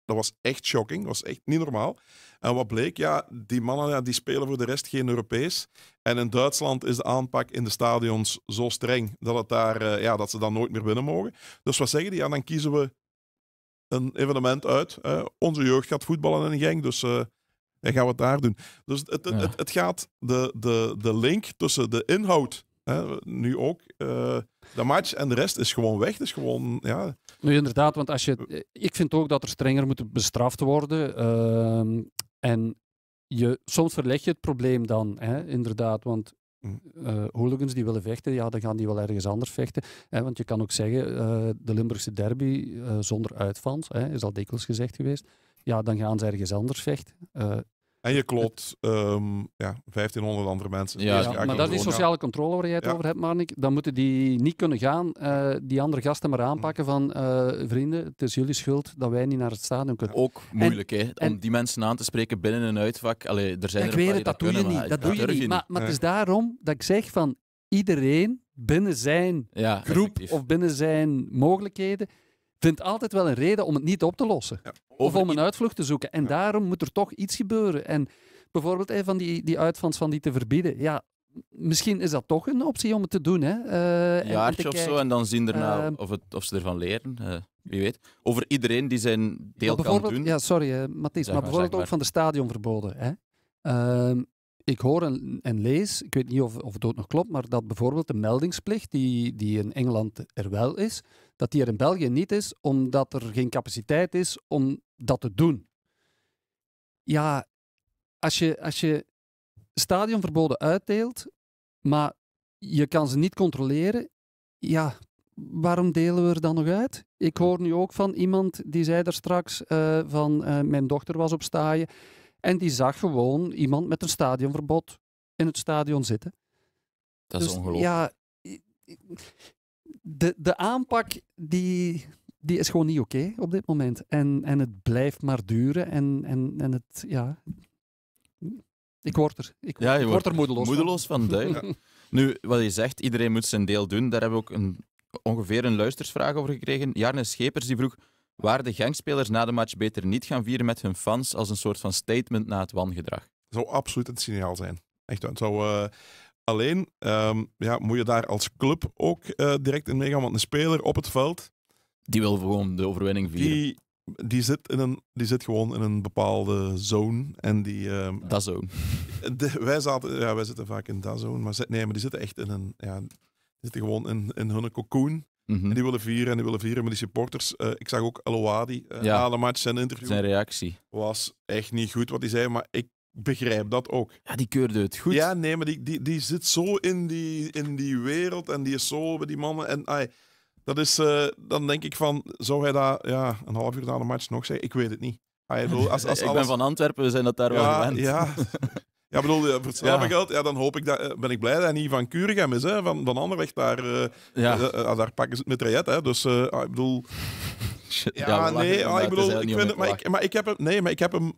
Speaker 2: dat was echt shocking, dat was echt niet normaal. En wat bleek, ja, die mannen die spelen voor de rest geen Europees. En in Duitsland is de aanpak in de stadions zo streng dat, het daar, dat ze dan nooit meer binnen mogen. Dus wat zeggen die? Ja, dan kiezen we een evenement uit. Onze jeugd gaat voetballen in Genk, dus dan gaan we het daar doen. Dus het gaat, de link tussen de inhoud, nu ook, de match en de rest is gewoon weg. Het is gewoon, ja...
Speaker 3: Nu inderdaad, want ik vind ook dat er strenger moet bestraft worden. En soms verleg je het probleem dan, hè, inderdaad. Want hooligans die willen vechten, ja, dan gaan die wel ergens anders vechten. Hè, want je kan ook zeggen, de Limburgse derby zonder uitfans, is al dikwijls gezegd geweest. Ja, dan gaan ze ergens anders vechten.
Speaker 2: En je kloot 1500 andere mensen.
Speaker 1: Ja,
Speaker 3: Ja, maar dat is die sociale controle waar jij het over hebt, Marnik. Dan moeten die niet kunnen gaan, die andere gasten maar aanpakken van vrienden, het is jullie schuld dat wij niet naar het stadion kunnen.
Speaker 1: Ook moeilijk, hè? Om die mensen aan te spreken binnen een uitvak. Allee, er zijn
Speaker 3: Ja,
Speaker 1: er
Speaker 3: ik
Speaker 1: een
Speaker 3: weet
Speaker 1: paar
Speaker 3: het,
Speaker 1: die
Speaker 3: dat doe je
Speaker 1: kunnen,
Speaker 3: niet.
Speaker 1: maar
Speaker 3: Dat doe je
Speaker 1: durf
Speaker 3: niet. Maar het is daarom dat ik zeg van iedereen binnen zijn
Speaker 1: Ja,
Speaker 3: groep
Speaker 1: effectief.
Speaker 3: of binnen zijn mogelijkheden vindt altijd wel een reden om het niet op te lossen.
Speaker 2: Ja.
Speaker 3: Of om een uitvlucht te zoeken. En daarom moet er toch iets gebeuren. En bijvoorbeeld van die uitvans van die te verbieden. Ja, misschien is dat toch een optie om het te doen. Hè?
Speaker 1: Een jaartje of zo en dan zien daarna of ze ervan leren. Wie weet. Over iedereen die zijn deel kan doen.
Speaker 3: Ja, sorry, Matthijs. Maar bijvoorbeeld ook van de stadionverboden. Hè? Ik hoor en lees, ik weet niet of het ook nog klopt, maar dat bijvoorbeeld de meldingsplicht die in Engeland er wel is, dat die er in België niet is, omdat er geen capaciteit is om dat te doen. Ja, als je stadionverboden uitdeelt, maar je kan ze niet controleren, ja, waarom delen we er dan nog uit? Ik hoor nu ook van iemand die zei daar straks van mijn dochter was op staaien en die zag gewoon iemand met een stadionverbod in het stadion zitten.
Speaker 1: Dat is
Speaker 3: Dus,
Speaker 1: ongelooflijk.
Speaker 3: Ja, de aanpak die is gewoon niet oké op dit moment. En het blijft maar duren. En het, ja... Ik word er
Speaker 1: moedeloos van. Duidelijk. Nu, wat je zegt, iedereen moet zijn deel doen. Daar hebben we ook ongeveer een luistersvraag over gekregen. Jarne Schepers die vroeg, waren de Genkspelers na de match beter niet gaan vieren met hun fans als een soort van statement na het wangedrag?
Speaker 2: Zou absoluut het signaal zijn. Echt, het zou... Alleen moet je daar als club ook direct in meegaan, want een speler op het veld...
Speaker 1: Die wil gewoon de overwinning vieren.
Speaker 2: Die zit gewoon in een bepaalde zone. En die...
Speaker 1: Dat zo.
Speaker 2: Wij zitten vaak in dat zone, maar die zitten echt in een... Ja, die zitten gewoon in hun cocoon. En die willen vieren met die supporters. Ik zag ook Elouadi na de match zijn interview.
Speaker 1: Zijn reactie.
Speaker 2: Was echt niet goed wat hij zei, maar ik begrijp dat ook.
Speaker 1: Ja, die keurde het goed.
Speaker 2: Ja, nee, maar die zit zo in die wereld en die is zo bij die mannen. En dat is, dan denk ik van, zou hij dat een half uur na de match nog zeggen? Ik weet het niet.
Speaker 1: Ik ben van Antwerpen, we zijn dat daar wel gewend.
Speaker 2: Ja. Ja, bedoel, voor hetzelfde geld, dan hoop ik ben ik blij dat hij niet van Kuregem is, hè, van Anderlecht. Daar pakken ze het met Rayet, hè. Dus, ik bedoel... Ja, nee, ik bedoel, ik vind het, maar ik heb hem,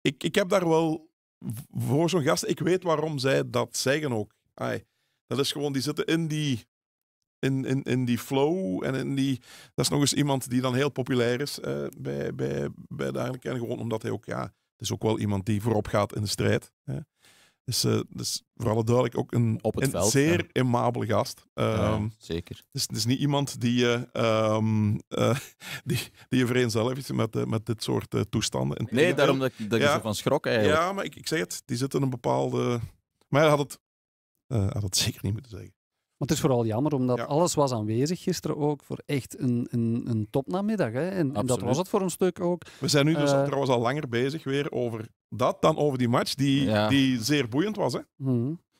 Speaker 2: ik heb daar wel voor zo'n gast, ik weet waarom zij dat zeggen ook. Dat is gewoon, die zitten in die flow en dat is nog eens iemand die dan heel populair is bij de eigenlijk. En gewoon omdat hij ook, het is ook wel iemand die voorop gaat in de strijd. Dus voor alle duidelijk ook een zeer aimabele gast.
Speaker 1: Zeker.
Speaker 2: Het is niet iemand die je vereenzelvigt met dit soort toestanden.
Speaker 1: Nee, daarom dat ik er zo van schrok eigenlijk.
Speaker 2: Ja, maar ik zeg het, die zit in een bepaalde... Maar hij had het zeker niet moeten zeggen.
Speaker 3: Maar het is vooral jammer, omdat alles was aanwezig gisteren ook voor echt een topnamiddag. Hè? En dat was het voor een stuk ook.
Speaker 2: We zijn nu dus trouwens al langer bezig weer over dat dan over die match die zeer boeiend was. Hè?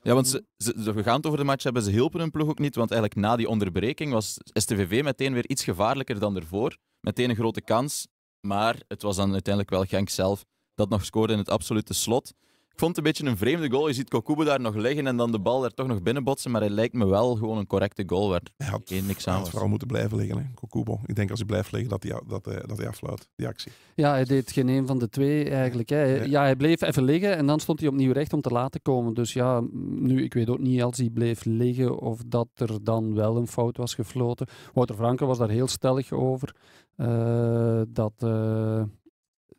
Speaker 1: Ja, want we gaan het over de match hebben. Ze hielpen hun ploeg ook niet, want eigenlijk na die onderbreking was STVV meteen weer iets gevaarlijker dan ervoor. Meteen een grote kans, maar het was dan uiteindelijk wel Genk zelf dat nog scoorde in het absolute slot. Ik vond het een beetje een vreemde goal. Je ziet Kokubo daar nog liggen en dan de bal er toch nog binnenbotsen, maar hij lijkt me wel gewoon een correcte goal waar niks aan was.
Speaker 2: Vooral moeten blijven liggen, hè? Kokubo. Ik denk als hij blijft liggen dat hij afluit, die actie.
Speaker 3: Ja, hij deed geen een van de twee eigenlijk. Hè. Ja, hij bleef even liggen en dan stond hij opnieuw recht om te laten komen. Dus ja, nu, ik weet ook niet als hij bleef liggen of dat er dan wel een fout was gefloten. Wouter Franke was daar heel stellig over.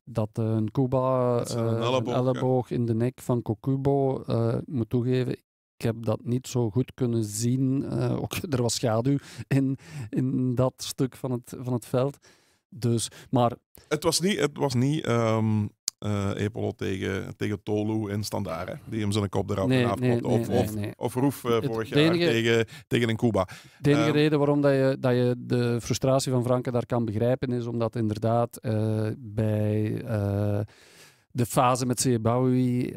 Speaker 3: Dat een Kuba een elleboog in de nek van Kokubo, ik moet toegeven, ik heb dat niet zo goed kunnen zien. Ook, er was schaduw in dat stuk van het veld. Dus, maar...
Speaker 2: Het was niet Epolo tegen Tolu in Standaard, hè, die hem zijn kop eraf afklopte. Of Roef vorig jaar tegen een Kuba.
Speaker 3: De enige reden waarom dat je de frustratie van Franke daar kan begrijpen is omdat inderdaad bij de fase met Seboui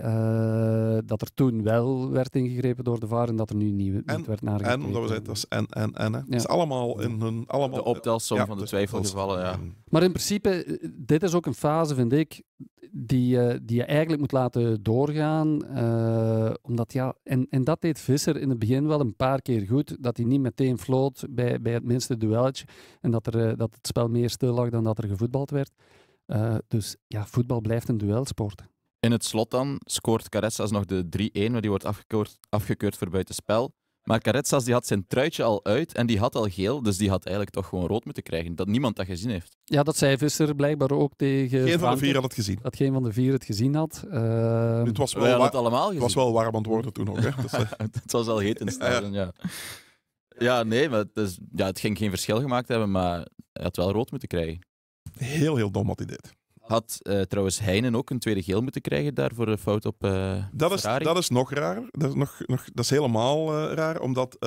Speaker 3: dat er toen wel werd ingegrepen door de VAR en dat er nu niet werd naar gekeken.
Speaker 2: En, omdat we zeiden, dat is Het is allemaal in hun...
Speaker 1: de optelsom van de twijfelgevallen, ja.
Speaker 3: Maar in principe, dit is ook een fase, vind ik, die je eigenlijk moet laten doorgaan. Omdat, en dat deed Visser in het begin wel een paar keer goed, dat hij niet meteen floot bij het minste duelletje en dat het spel meer stil lag dan dat er gevoetbald werd. Dus ja, voetbal blijft een duelsport.
Speaker 1: In het slot dan scoort Caressas nog de 3-1, maar die wordt afgekeurd voor buitenspel. Maar Caressas die had zijn truitje al uit en die had al geel, dus die had eigenlijk toch gewoon rood moeten krijgen. Dat niemand dat gezien heeft.
Speaker 3: Ja, dat zei Visser blijkar ook tegen
Speaker 2: Geen van de vier had het gezien.
Speaker 3: Dat geen van de vier het gezien had.
Speaker 2: Het was wel warm aan het worden toen ook. Hè? Dus,
Speaker 1: het was al heet in het stadion, ja. Ja, nee, maar het ging geen verschil gemaakt hebben, maar hij had wel rood moeten krijgen.
Speaker 2: Heel, heel dom wat hij deed.
Speaker 1: Had trouwens Heinen ook een tweede geel moeten krijgen daar voor een fout op Ferrari?
Speaker 2: Dat is nog raar. Dat is helemaal raar, omdat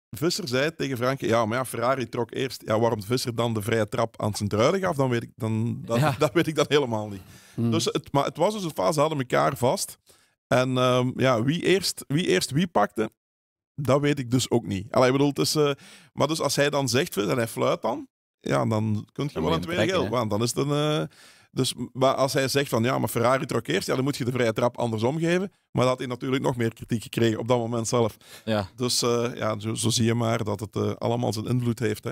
Speaker 2: Visser zei tegen Franke, Ferrari trok eerst. Ja, waarom Visser dan de vrije trap aan zijn truiden gaf, dat weet ik dan helemaal niet. Dus maar het was dus een fase, ze hadden elkaar vast. En wie pakte, dat weet ik dus ook niet. Ik bedoel, maar dus als hij dan zegt, en hij fluit dan kun je wel een tweede geel. Want dan is het maar als hij zegt van maar Ferrari trok eerst, dan moet je de vrije trap andersom geven. Maar dat had hij natuurlijk nog meer kritiek gekregen op dat moment zelf.
Speaker 1: Ja.
Speaker 2: Dus zo zie je maar dat het allemaal zijn invloed heeft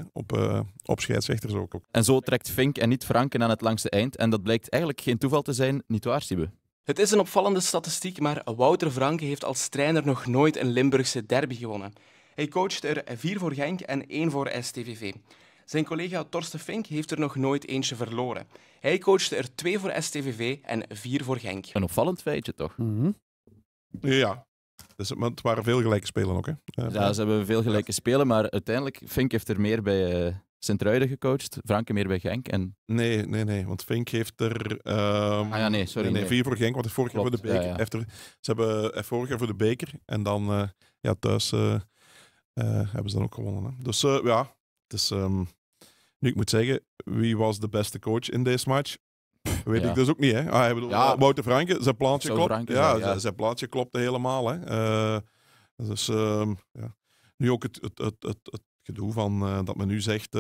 Speaker 2: op scheidsrechters ook.
Speaker 1: En zo trekt Fink en niet Franken aan het langste eind. En dat blijkt eigenlijk geen toeval te zijn, niet waar, Siebe?
Speaker 4: Het is een opvallende statistiek, maar Wouter Franke heeft als trainer nog nooit een Limburgse derby gewonnen. Hij coachte er 4 voor Genk en 1 voor STVV. Zijn collega Torsten Fink heeft er nog nooit eentje verloren. Hij coachte er 2 voor STVV en 4 voor Genk.
Speaker 1: Een opvallend feitje, toch?
Speaker 3: Mm-hmm.
Speaker 2: Ja. Maar het waren veel gelijke spelen ook, hè?
Speaker 1: Ja, ze hebben veel gelijke spelen, maar uiteindelijk Fink heeft er meer bij Sint-Truiden gecoacht, Franke meer bij Genk. En...
Speaker 2: Nee, want Fink heeft er... 4 voor Genk, want hij vorig jaar voor de beker.
Speaker 1: Ja.
Speaker 2: Ze hebben vorig jaar voor de beker en dan thuis hebben ze dan ook gewonnen. Hè? Dus het is... nu, ik moet zeggen, wie was de beste coach in deze match? Weet ik dus ook niet, hè? Ik bedoel, Wouter Franke, zijn plaatje klopt. Zijn plaatje klopte helemaal, hè? Nu ook het gedoe van dat men nu zegt,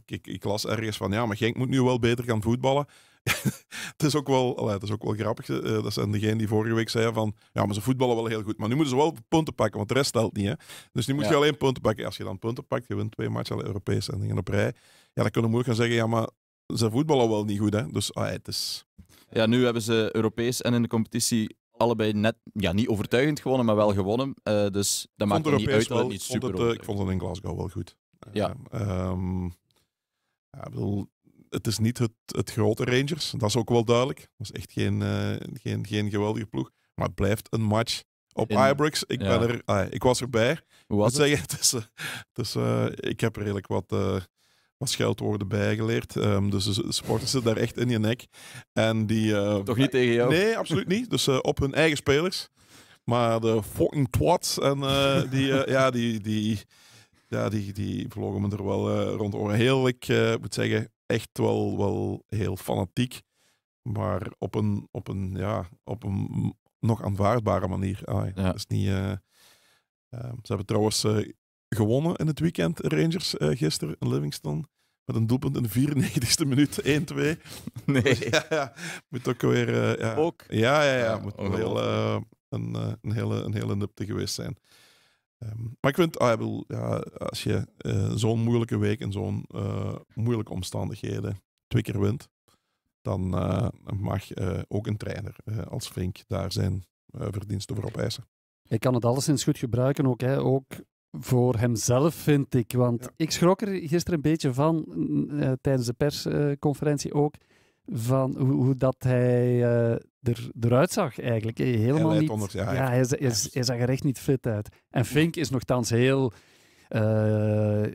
Speaker 2: ik las ergens van, maar Genk moet nu wel beter gaan voetballen. Het is ook wel grappig. Dat zijn degenen die vorige week zeiden van ja, maar ze voetballen wel heel goed. Maar nu moeten ze wel punten pakken, want de rest telt niet. Hè? Dus nu moet je alleen punten pakken. Als je dan punten pakt, je wint 2 matchen alle Europese en dingen op rij. Ja, dan kunnen we moeilijk gaan zeggen, ja, maar ze voetballen wel niet goed. Hè? Dus het is...
Speaker 1: Ja, nu hebben ze Europees en in de competitie allebei net, niet overtuigend gewonnen, maar wel gewonnen. Dus dat maakt niet uit dat het niet super
Speaker 2: ik vond het in Glasgow wel goed.
Speaker 1: Ja.
Speaker 2: Ik bedoel, het is niet het grote Rangers. Dat is ook wel duidelijk. Dat is echt geen geweldige ploeg. Maar het blijft een match op Ibrox. Ik was erbij.
Speaker 1: Hoe was het?
Speaker 2: Zeggen, ik heb er redelijk wat scheldwoorden bij geleerd. Dus de supporters zitten daar echt in je nek. En die,
Speaker 1: toch niet tegen jou?
Speaker 2: Nee, absoluut niet. Dus op hun eigen spelers. Maar de fucking twats en die vlogen me er wel rond de oren. Ik moet zeggen, echt wel heel fanatiek. Maar op een nog aanvaardbare manier. Dat is niet... ze hebben trouwens gewonnen in het weekend, Rangers, gisteren in Livingston. Met een doelpunt in de 94e minuut, 1-2.
Speaker 1: Nee.
Speaker 2: Dus, moet ook weer...
Speaker 1: Ook?
Speaker 2: Ja. Moet wel een hele nupte geweest zijn. Maar ik vind, als je zo'n moeilijke week en zo'n moeilijke omstandigheden 2 keer wint, dan mag ook een trainer als Fink daar zijn verdiensten voor opeisen.
Speaker 3: Hij kan het alleszins goed gebruiken ook, hè. Ook voor hemzelf, vind ik. Want ik schrok er gisteren een beetje van, tijdens de persconferentie ook, van hoe dat hij eruit zag eigenlijk. Helemaal niet. Hij zag er echt niet fit uit. En Fink is nogthans heel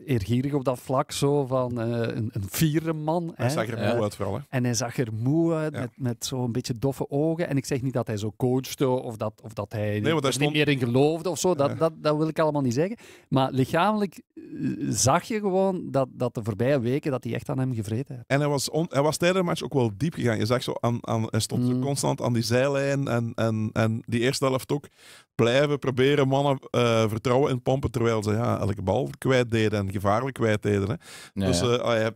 Speaker 3: eergierig op dat vlak, zo van een fiere man.
Speaker 2: Hij zag er moe uit vooral. Hè?
Speaker 3: En hij zag er moe uit, met zo'n beetje doffe ogen. En ik zeg niet dat hij zo coachte of dat hij niet meer in geloofde of zo. Dat wil ik allemaal niet zeggen. Maar lichamelijk zag je gewoon dat de voorbije weken dat hij echt aan hem gevreten heeft.
Speaker 2: En hij was tijdens de match ook wel diep gegaan. Je zag zo hij stond zo constant aan die zijlijn en die eerste helft ook blijven proberen mannen vertrouwen in pompen, terwijl ze elke bal kwijt deden en gevaarlijk kwijt deden. Hè. Ja, dus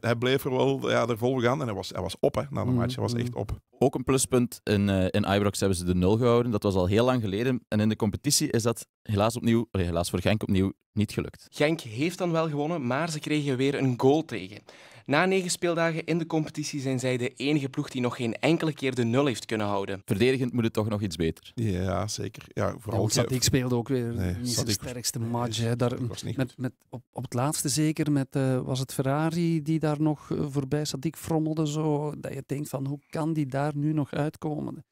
Speaker 2: hij bleef er wel er vol gaan en hij was op na de match. Hij was echt op.
Speaker 1: Ook een pluspunt in Ibrox hebben ze de 0 gehouden. Dat was al heel lang geleden. En in de competitie is dat helaas voor Genk opnieuw niet gelukt.
Speaker 4: Genk heeft dan wel gewonnen, maar ze kregen weer een goal tegen. Na 9 speeldagen in de competitie zijn zij de enige ploeg die nog geen enkele keer de 0 heeft kunnen houden.
Speaker 1: Verdedigend moet het toch nog iets beter.
Speaker 2: Ja, zeker. Ja, vooral
Speaker 3: Sadik speelde ook weer niet zijn sterkste match. Op het laatste zeker, was het Ferrari die daar nog voorbij Sadik frommelde. Zo, dat je denkt van, hoe kan die daar nu nog uitkomen?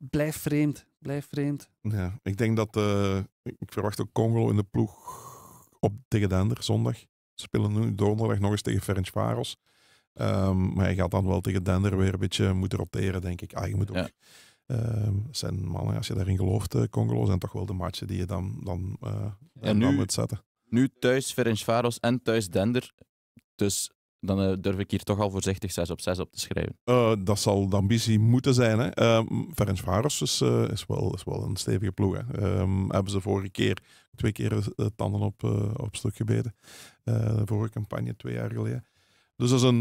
Speaker 3: Blijf vreemd.
Speaker 2: Ja, ik denk dat... ik verwacht ook Congolo in de ploeg tegen Dender zondag. Ze spelen nu donderdag nog eens tegen Ferencváros. Maar hij gaat dan wel tegen Dender weer een beetje moeten roteren, denk ik. Je moet ook... zijn mannen, als je daarin gelooft, Congolo, zijn toch wel de matchen die je dan moet zetten.
Speaker 1: Nu thuis Ferencváros en thuis Dender. Dus dan durf ik hier toch al voorzichtig 6 op 6 op te schrijven.
Speaker 2: Dat zal de ambitie moeten zijn. Hè. Ferencváros is wel een stevige ploeg. Hè. Hebben ze vorige keer 2 keer tanden op stuk gebeten. De vorige campagne 2 jaar geleden. Dus dat is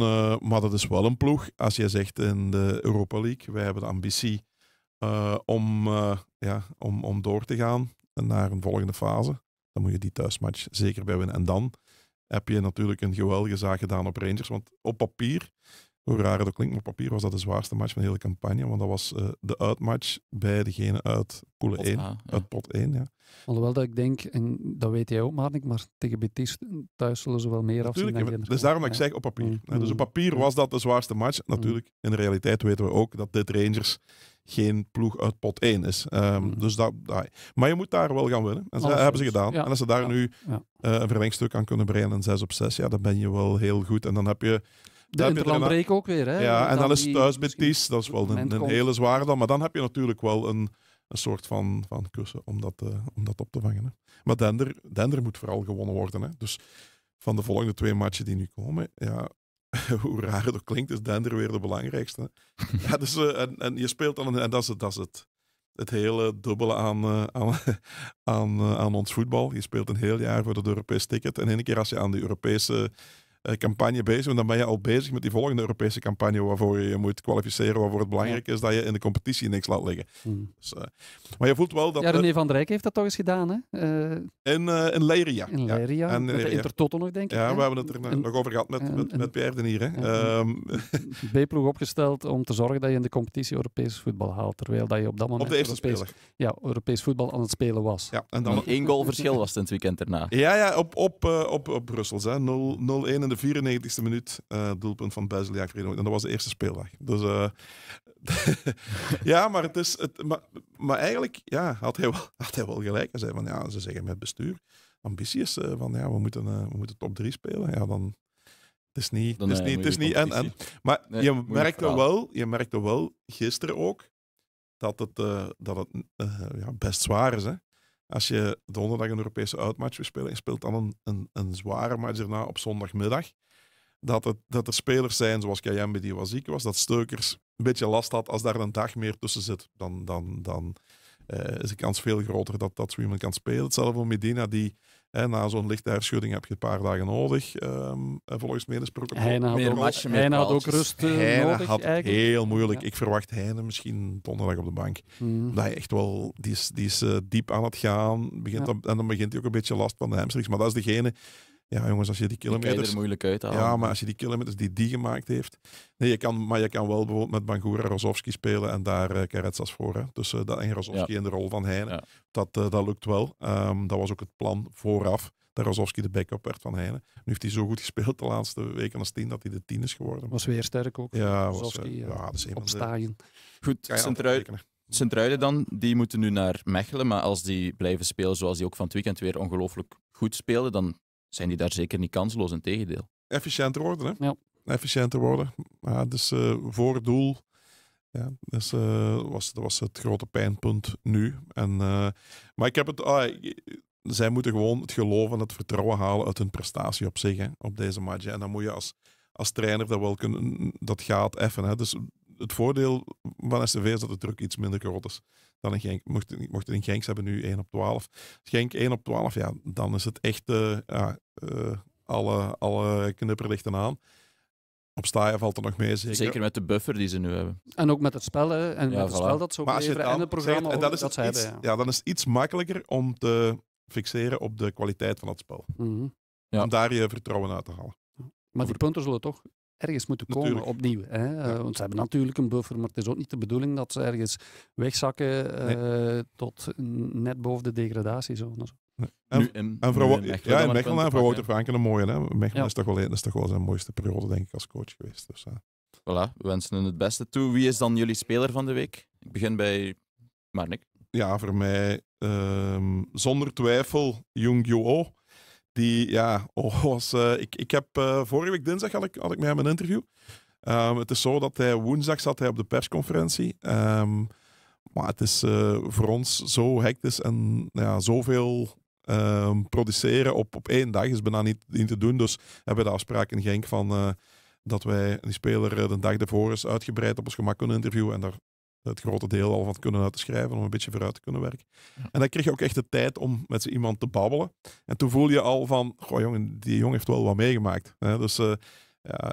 Speaker 2: maar dat is wel een ploeg. Als je zegt in de Europa League, wij hebben de ambitie om door te gaan naar een volgende fase. Dan moet je die thuismatch zeker bij winnen. En dan heb je natuurlijk een geweldige zaak gedaan op Rangers. Want op papier, hoe raar het ook klinkt, maar op papier was dat de zwaarste match van de hele campagne. Want dat was de uitmatch bij degene uit Pool 1. Uit pot 1, ja.
Speaker 3: Alhoewel dat ik denk, en dat weet jij ook, Marnik, maar tegen Betis thuis zullen ze wel meer afzien.
Speaker 2: Natuurlijk, dus daarom dat ik zeg op papier. Dus op papier was dat de zwaarste match. Natuurlijk, in de realiteit weten we ook dat dit Rangers geen ploeg uit pot 1 is. Dus maar je moet daar wel gaan winnen. En dat hebben ze gedaan. Ja. En als ze daar nu een verlengstuk aan kunnen brengen in 6 op 6, dan ben je wel heel goed. En dan heb je...
Speaker 3: De interlandbreek ook weer. Hè?
Speaker 2: Ja, en dan is het thuis Betis. Dat is wel een hele zware dan. Maar dan heb je natuurlijk wel een soort van kussen om dat op te vangen. Hè. Maar Dender moet vooral gewonnen worden. Hè. Dus van de volgende 2 matchen die nu komen, hoe raar het ook klinkt, is Dender weer de belangrijkste. Ja, dus, en je speelt dan, en dat is het hele dubbele aan ons voetbal. Je speelt een heel jaar voor het Europees ticket. En één keer als je aan de Europese campagne bezig bent, dan ben je al bezig met die volgende Europese campagne waarvoor je moet kwalificeren, waarvoor het belangrijk is dat je in de competitie niks laat liggen. Dus, maar je voelt wel dat...
Speaker 3: Ja, René van der Rijk heeft dat toch eens gedaan, hè?
Speaker 2: In Leiria.
Speaker 3: In Leiria,
Speaker 2: en,
Speaker 3: met de Intertoto nog, denk ik.
Speaker 2: Ja, we hebben het er nog over gehad met Pierre Denier.
Speaker 3: B-ploeg opgesteld om te zorgen dat je in de competitie Europees voetbal haalt, terwijl dat je op dat moment
Speaker 2: op de eerste speler.
Speaker 3: Ja, Europees voetbal aan het spelen was.
Speaker 2: Ja, en dan
Speaker 1: 1 goal verschil was het in het weekend erna.
Speaker 2: Ja, op Brussels. 0-1 in de 94e minuut. Doelpunt van Bezeliak. En dat was de eerste speeldag. Dus ja, maar het is... Maar eigenlijk had hij wel gelijk. Hij zei van, ja, ze zeggen met bestuur. Ambitie is van, ja, we moeten top 3 spelen. Ja, dan... Het is niet en. Maar nee, je merkte wel gisteren ook dat het best zwaar is. Hè? Als je donderdag een Europese uitmatch wil spelen en speelt dan een zware match erna op zondagmiddag, dat er spelers zijn zoals Kayembe die wat ziek was, dat Steukers een beetje last had als daar een dag meer tussen zit. Dan is de kans veel groter dat zo iemand kan spelen. Hetzelfde voor Medina die... na zo'n lichte herschudding heb je een paar dagen nodig. Volgens mij gesproken.
Speaker 3: Heine had ook rust nodig.
Speaker 2: Had heel moeilijk. Ja. Ik verwacht Heine misschien donderdag op de bank. Dat hij echt wel... Die is diep aan het gaan. En dan begint hij ook een beetje last van de hamstrings. Maar dat is degene... Ja, jongens, als je die kilometers...
Speaker 1: Die kan je er moeilijk uithalen.
Speaker 2: Ja, maar als je die kilometers die gemaakt heeft... Nee, je kan wel bijvoorbeeld met Bangura Rozovski spelen en daar Karetsas voor. Hè. Dus dat en Rozovski in de rol van Heine. Ja. Dat lukt wel. Dat was ook het plan vooraf. Dat Rozovski de backup werd van Heine. Nu heeft hij zo goed gespeeld de laatste weken als 10 dat hij de 10 is geworden.
Speaker 3: Was weer sterk ook.
Speaker 2: Ja,
Speaker 3: Rozovski opstaan.
Speaker 1: Goed, Sint-Truiden dan, die moeten nu naar Mechelen. Maar als die blijven spelen zoals die ook van het weekend weer ongelooflijk goed spelen, dan zijn die daar zeker niet kansloos, integendeel.
Speaker 2: Efficiënter worden, hè?
Speaker 3: Ja.
Speaker 2: Efficiënter worden. Ja, dus voor het doel was het grote pijnpunt nu. Maar ik heb het... zij moeten gewoon het geloof en het vertrouwen halen uit hun prestatie op zich, hè, op deze match. En dan moet je als trainer dat wel kunnen... Dat gaat even, hè. Dus het voordeel van STV is dat de druk iets minder groot is dan in Genk. Mocht het in Genk, ze hebben nu 1/12. Genk 1/12, ja, dan is het echt alle knipperlichten aan. Op Staaien valt er nog mee,
Speaker 1: zeker met de buffer die ze nu hebben.
Speaker 3: En ook met het spel, hè. En met het spel dat ze ook leveren en het programma dat ze hebben.
Speaker 2: Ja, dan is het iets makkelijker om te fixeren op de kwaliteit van het spel.
Speaker 3: Mm-hmm.
Speaker 2: Om daar je vertrouwen uit te halen.
Speaker 3: Maar die punten zullen toch ergens moeten komen, opnieuw. Hè? Want ze hebben natuurlijk een buffer, maar het is ook niet de bedoeling dat ze ergens wegzakken tot net boven de degradatiezone.
Speaker 2: Nee. En Mechelen en voor Wouter Franken een mooie. Hè? Mechelen is toch wel zijn mooiste periode, denk ik, als coach geweest. Dus,
Speaker 1: Voilà, we wensen hen het beste toe. Wie is dan jullie speler van de week? Ik begin bij Marnik.
Speaker 2: Ja, voor mij zonder twijfel Jung Jo. Die, was... Ik heb vorige week dinsdag had ik met hem een interview. Het is zo dat hij woensdag zat op de persconferentie. Maar het is voor ons zo hectisch en zoveel produceren op 1 dag is bijna niet te doen. Dus hebben we de afspraak in Genk van dat wij die speler de dag ervoor is uitgebreid op ons gemak kunnen interviewen en daar het grote deel al van kunnen uit te schrijven om een beetje vooruit te kunnen werken. Ja. En dan kreeg je ook echt de tijd om met zo iemand te babbelen. En toen voel je al van, goh jongen, die jongen heeft wel wat meegemaakt. Hè? Dus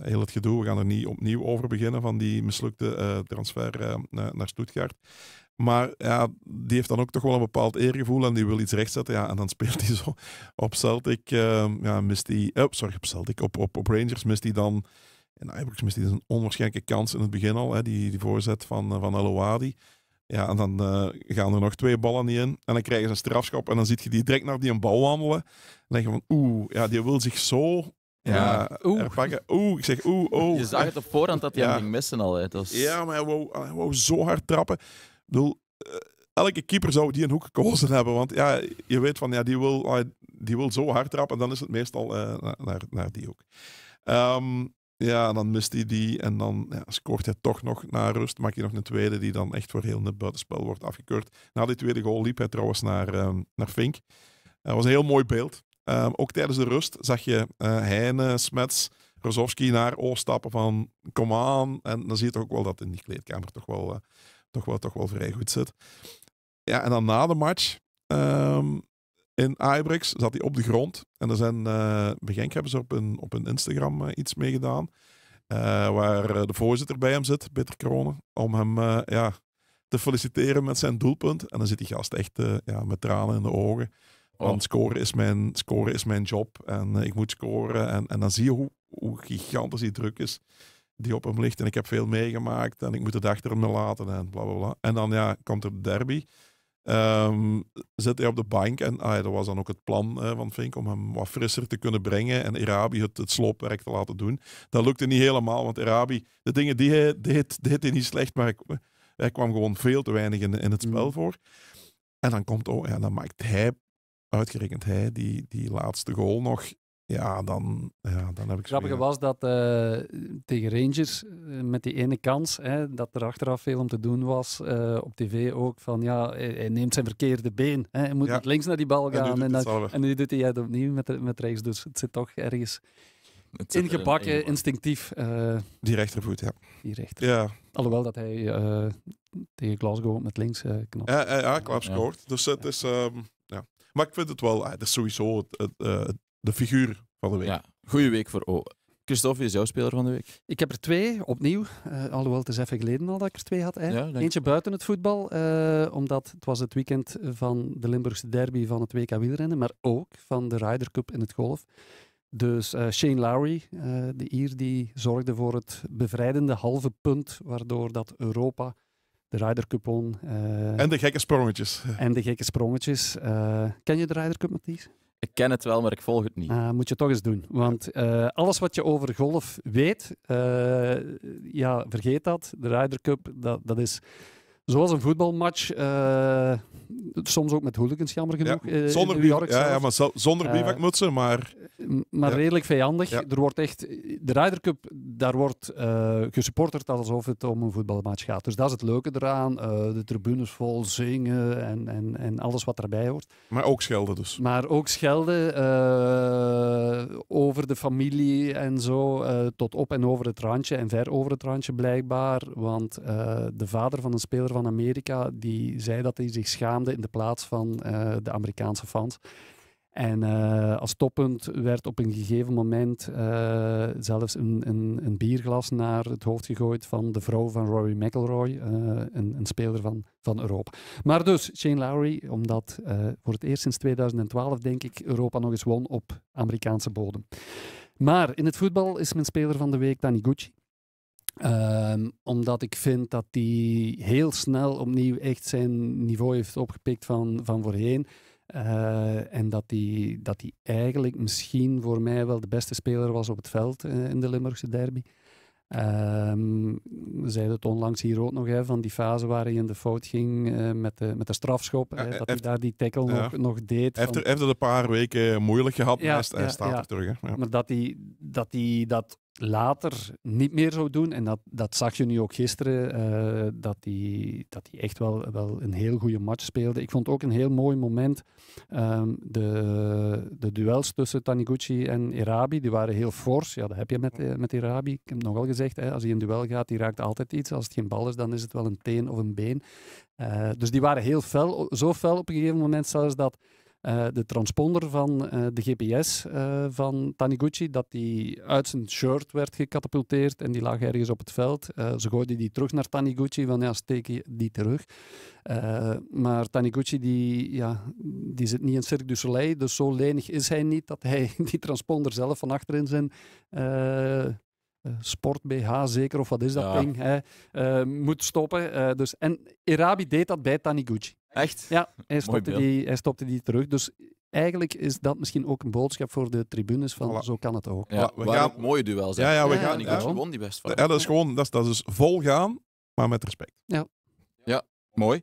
Speaker 2: heel het gedoe, we gaan er niet opnieuw over beginnen van die mislukte transfer naar Stuttgart. Maar ja, die heeft dan ook toch wel een bepaald eergevoel en die wil iets rechtzetten. Ja, en dan speelt hij zo op Celtic, mist hij... op Celtic, op Rangers mist hij dan... En Ibrox mist hij een onwaarschijnlijke kans in het begin al, hè, die voorzet van Elouadi. Ja, en dan gaan er nog 2 ballen niet in. En dan krijgen ze een strafschop en dan zie je die direct naar die een bal wandelen. Dan denk je van, die wil zich zo... pakken. Ik zeg
Speaker 1: Je zag het op voorhand dat hij hem ging missen al. Hè.
Speaker 2: Ja, maar hij wou zo hard trappen. Ik bedoel, elke keeper zou die een hoek gekozen hebben. Want ja, je weet van, die wil zo hard trappen. En dan is het meestal naar die hoek. Ja, dan mist hij die en dan scoort hij toch nog na rust. Maakt hij nog een tweede die dan echt voor heel net buitenspel wordt afgekeurd. Na die tweede goal liep hij trouwens naar Fink. Dat was een heel mooi beeld. Ook tijdens de rust zag je Heine, Smets, Rozovski naar Oost stappen van kom aan. En dan zie je toch ook wel dat in die kleedkamer toch wel vrij goed zit. Ja, en dan na de match In Ajax zat hij op de grond. En er zijn, bij Genk hebben ze op een Instagram iets mee gedaan. Waar de voorzitter bij hem zit, Peter Kronen. Om hem te feliciteren met zijn doelpunt. En dan zit die gast echt met tranen in de ogen. Want scoren is mijn job. En ik moet scoren. En dan zie je hoe gigantisch die druk is die op hem ligt. En ik heb veel meegemaakt. En ik moet het achter me laten. En bla bla bla. En dan komt er de derby. Zit hij op de bank. En dat was dan ook het plan van Fink om hem wat frisser te kunnen brengen. En Erabi het sloopwerk te laten doen. Dat lukte niet helemaal. Want Erabi, de dingen die hij deed hij niet slecht. Maar hij kwam gewoon veel te weinig in het spel voor. En dan maakt hij, uitgerekend hij, die laatste goal nog. Ja, dan heb ik...
Speaker 3: Grappige was dat tegen Rangers, met die ene kans, dat er achteraf veel om te doen was, op tv ook, van hij neemt zijn verkeerde been. Hij moet met links naar die bal gaan. En nu doet hij het opnieuw met rechts. Dus het zit toch ergens ingebakken, instinctief.
Speaker 2: Die rechtervoet, ja.
Speaker 3: Die rechter. Ja. Alhoewel dat hij tegen Glasgow met links knapt.
Speaker 2: Ja, klap scoort. Ja. Dus het is... Maar ik vind het wel... Het is sowieso de figuur van de week. Ja,
Speaker 1: goeie week voor Christophe, is jouw speler van de week?
Speaker 3: Ik heb er 2, opnieuw. Alhoewel, het is even geleden al dat ik er 2 had. Eentje buiten het voetbal, omdat het was het weekend van de Limburgse derby van het WK wielrennen, maar ook van de Ryder Cup in het golf. Dus Shane Lowry, de Ier, die zorgde voor het bevrijdende halve punt, waardoor dat Europa de Ryder Cup won.
Speaker 2: En de gekke
Speaker 3: sprongetjes. Ken je de Ryder Cup, Mathies?
Speaker 1: Ik ken het wel, maar ik volg het niet.
Speaker 3: Moet je toch eens doen. Want alles wat je over golf weet, vergeet dat. De Ryder Cup, dat is zoals een voetbalmatch. Soms ook met hooligans, jammer genoeg.
Speaker 2: Zonder
Speaker 3: New York
Speaker 2: maar zonder bivakmutsen, maar
Speaker 3: redelijk vijandig. Ja. Er wordt echt, de Ryder Cup, daar wordt gesupporterd alsof het om een voetbalmatch gaat. Dus dat is het leuke eraan. De tribunes vol zingen en alles wat daarbij hoort.
Speaker 2: Maar ook schelden dus.
Speaker 3: Maar ook schelden over de familie en zo. Tot op en over het randje en ver over het randje blijkbaar. Want de vader van een speler van Amerika, die zei dat hij zich schaamde in de plaats van de Amerikaanse fans. En als toppunt werd op een gegeven moment zelfs een bierglas naar het hoofd gegooid van de vrouw van Rory McIlroy, een speler van Europa. Maar dus, Shane Lowry, omdat voor het eerst sinds 2012, denk ik, Europa nog eens won op Amerikaanse bodem. Maar in het voetbal is mijn speler van de week Taniguchi. Omdat ik vind dat hij heel snel opnieuw echt zijn niveau heeft opgepikt van voorheen. En dat hij eigenlijk misschien voor mij wel de beste speler was op het veld in de Limburgse derby. We zeiden het onlangs hier ook nog, van die fase waar hij in de fout ging met de strafschop. Dat hij daar die tackle nog deed.
Speaker 2: Hij heeft het een paar weken moeilijk gehad, maar hij staat er terug. Hè. Ja.
Speaker 3: Maar dat hij dat later niet meer zou doen, en dat zag je nu ook gisteren, dat hij echt wel een heel goede match speelde. Ik vond ook een heel mooi moment de duels tussen Taniguchi en Erabi, die waren heel fors. Ja, dat heb je met Erabi. Ik heb het nogal gezegd, als hij in duel gaat, die raakt altijd iets. Als het geen bal is, dan is het wel een teen of een been. Dus die waren heel fel, zo fel op een gegeven moment zelfs dat de transponder van de GPS van Taniguchi, dat die uit zijn shirt werd gecatapulteerd en die lag ergens op het veld. Ze gooiden die terug naar Taniguchi, van steek je die terug. Maar Taniguchi die zit niet in Cirque du Soleil, dus zo lenig is hij niet dat hij die transponder zelf van achter in zijn sport BH zeker, of wat is dat ding, moet stoppen. En Erabi deed dat bij Taniguchi.
Speaker 1: Echt?
Speaker 3: Ja, hij stopte die terug. Dus eigenlijk is dat misschien ook een boodschap voor de tribunes van zo kan het ook.
Speaker 1: Ja, we gaan mooie duels.
Speaker 2: We gaan.
Speaker 1: Ik gewoon die best van.
Speaker 2: Ja, dat is gewoon, dat is vol gaan, maar met respect.
Speaker 1: Ja, mooi.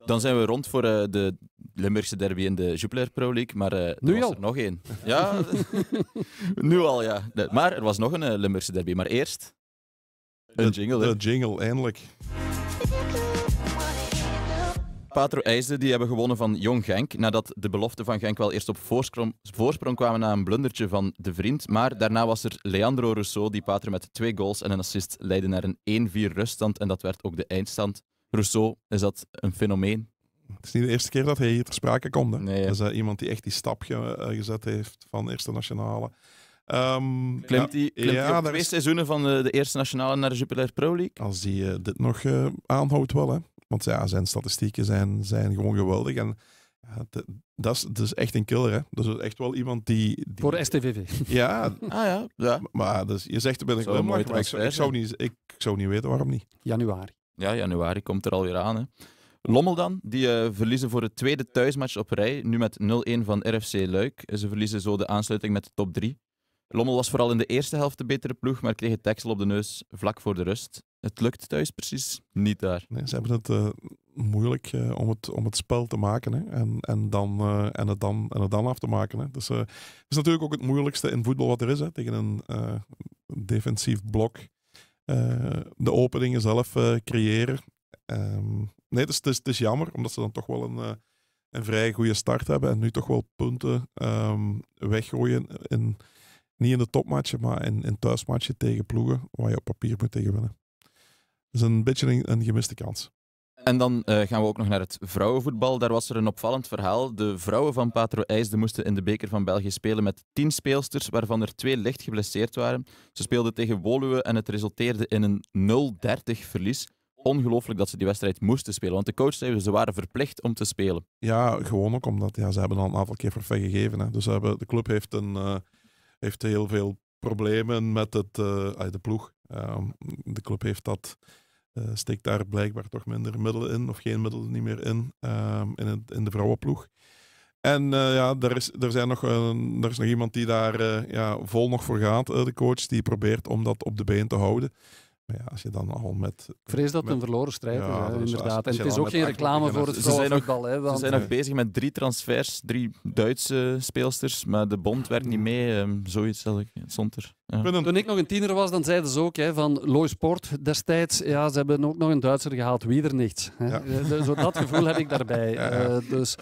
Speaker 1: Dan zijn we rond voor de Limburgse derby in de Jupiler Pro League, maar
Speaker 3: nu
Speaker 1: was er nog één. Ja, nu al, ja. Maar er was nog een Limburgse derby, maar eerst een jingle.
Speaker 2: De jingle, eindelijk.
Speaker 1: Patro IJsden, die hebben gewonnen van Jong Genk, nadat de belofte van Genk wel eerst op voorsprong kwamen na een blundertje van de vriend. Maar daarna was er Leandro Rousseau, die Patro met 2 goals en een assist leidde naar een 1-4 ruststand. En dat werd ook de eindstand. Rousseau, is dat een fenomeen?
Speaker 2: Het is niet de eerste keer dat hij hier ter sprake komt. Hè.
Speaker 1: Nee,
Speaker 2: dat is iemand die echt die stap gezet heeft van Eerste Nationale.
Speaker 1: Klimt hij op 2 seizoenen van de Eerste Nationale naar de Jupiler Pro League?
Speaker 2: Als hij dit nog aanhoudt wel. Hè. Want ja, zijn statistieken zijn gewoon geweldig. En dat is echt een killer. Hè. Dat is echt wel iemand die...
Speaker 3: Voor STVV.
Speaker 2: Ja.
Speaker 1: Ja.
Speaker 2: Maar dus, je zegt er ben ik wel mooi. Ik zou niet weten waarom niet.
Speaker 3: Januari.
Speaker 1: Ja, januari komt er alweer aan. Hè. Lommel dan, die verliezen voor de tweede thuismatch op rij. Nu met 0-1 van RFC Luik. Ze verliezen zo de aansluiting met de top 3. Lommel was vooral in de eerste helft de betere ploeg, maar kreeg het deksel op de neus vlak voor de rust. Het lukt thuis precies niet daar.
Speaker 2: Nee, ze hebben het moeilijk om het spel te maken, hè. En het dan af te maken. Hè. Dus het is natuurlijk ook het moeilijkste in voetbal wat er is, hè. Tegen een defensief blok. De openingen zelf creëren. Nee, het is jammer, omdat ze dan toch wel een vrij goede start hebben en nu toch wel punten weggooien niet in de topmatchen, maar in thuismatchen tegen ploegen waar je op papier moet tegen winnen. Dat is een beetje een gemiste kans.
Speaker 1: En dan gaan we ook nog naar het vrouwenvoetbal. Daar was er een opvallend verhaal. De vrouwen van Patro IJsden moesten in de beker van België spelen met 10 speelsters, waarvan er 2 licht geblesseerd waren. Ze speelden tegen Woluwe en het resulteerde in een 0-30 verlies. Ongelooflijk dat ze die wedstrijd moesten spelen, want de coach zei ze waren verplicht om te spelen.
Speaker 2: Ja, gewoon ook omdat ze hebben al een aantal keer forfait gegeven. Hè. Dus de club heeft heel veel problemen met de ploeg. De club heeft steekt daar blijkbaar toch minder middelen in, of geen middelen niet meer in de vrouwenploeg. En er is nog iemand die daar vol nog voor gaat, de coach, die probeert om dat op de been te houden. Maar ja, als je dan al met...
Speaker 3: Ik vrees dat het een verloren strijd is, inderdaad. En het is ook geen
Speaker 2: reclame
Speaker 3: reclame voor het vrouwenvoetbal.
Speaker 1: Ze zijn nog bezig met 3 transfers, 3 Duitse speelsters, maar de bond werkt niet mee. Zoiets stond er. Ja.
Speaker 3: Toen ik nog een tiener was, dan zeiden ze ook van Looi Sport destijds, ja, ze hebben ook nog een Duitser gehaald, wie er niets. Ja. Zo dat gevoel heb ik daarbij. Ja. Dus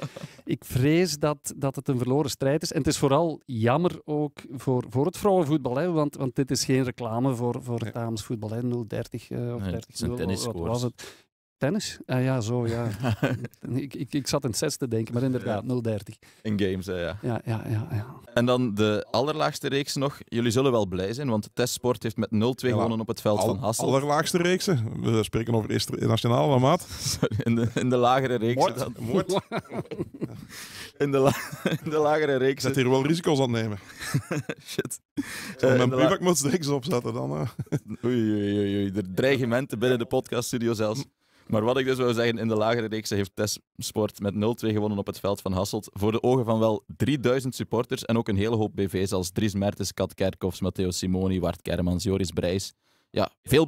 Speaker 3: ik vrees dat het een verloren strijd is. En het is vooral jammer ook voor het vrouwenvoetbal, hè, want dit is geen reclame voor het damesvoetbal. 0-30 of 30-0, wat was het? Tennis? Ja, zo, ja. ik zat in het 6 te denken, maar inderdaad, 0-30.
Speaker 1: In games, ja.
Speaker 3: Ja.
Speaker 1: En dan de allerlaagste reeks nog. Jullie zullen wel blij zijn, want de Testsport heeft met 0-2 gewonnen op het veld van Hasselt.
Speaker 2: Allerlaagste reeksen? We spreken over Eerste Nationale, maat.
Speaker 1: Sorry, in de lagere reeksen. In de lagere reeksen.
Speaker 2: Zet hier wel risico's aan nemen.
Speaker 1: Shit.
Speaker 2: Mijn bivak moet steeds opzetten dan.
Speaker 1: Oei. De dreigementen binnen de podcaststudio zelfs. Maar wat ik dus wou zeggen, in de lagere reeksen heeft Testsport met 0-2 gewonnen op het veld van Hasselt. Voor de ogen van wel 3000 supporters en ook een hele hoop BV's als Dries Mertens, Kat Kerkhoffs, Matteo Simoni, Wart Kermans, Joris Brijs. Ja, veel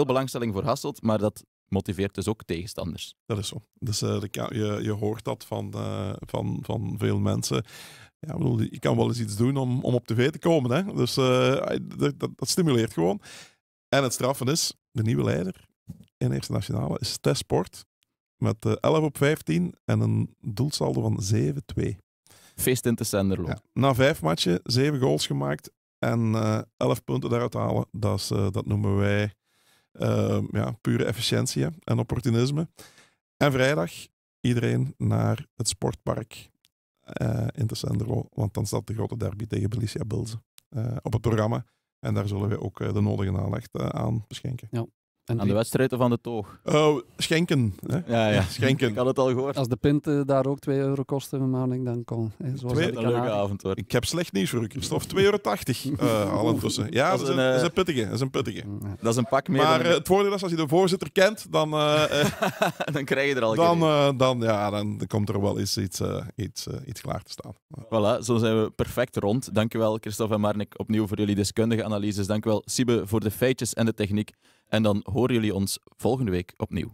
Speaker 1: belangstelling voor Hasselt, maar dat motiveert dus ook tegenstanders.
Speaker 2: Dat is zo. Dus je hoort dat van veel mensen. Ja, bedoel, je kan wel eens iets doen om op tv te komen. Hè? Dus dat stimuleert gewoon. En het straffen is, de nieuwe leider in Eerste Nationale is Testsport met 11 op 15 en een doelsaldo van 7-2.
Speaker 1: Feest in te Senderlo. Ja,
Speaker 2: na 5 matchen 7 goals gemaakt en 11 punten daaruit halen. Dat noemen wij pure efficiëntie en opportunisme. En vrijdag iedereen naar het sportpark in te Senderlo, want dan staat de grote derby tegen Belicia Bilze op het programma. En daar zullen we ook de nodige aandacht aan beschenken.
Speaker 3: Ja.
Speaker 1: Aan de wedstrijd of aan de toog?
Speaker 2: Schenken. Hè?
Speaker 1: Ja.
Speaker 2: Schenken.
Speaker 1: Ik had het al gehoord.
Speaker 3: Als de pint daar ook €2 kosten, maar ik dan kon.
Speaker 1: Een leuke avond hoor.
Speaker 2: Ik heb slecht nieuws voor u, Christophe. €2,80 al intussen. Ja, dat is een pittige.
Speaker 1: Dat is een pak meer.
Speaker 2: Maar het voordeel is, als je de voorzitter kent, dan...
Speaker 1: dan krijg je er al
Speaker 2: dan komt er wel eens iets klaar te staan.
Speaker 1: Voilà, zo zijn we perfect rond. Dankjewel Christophe en Marnik opnieuw voor jullie deskundige analyses. Dankjewel Siebe voor de feitjes en de techniek. En dan horen jullie ons volgende week opnieuw.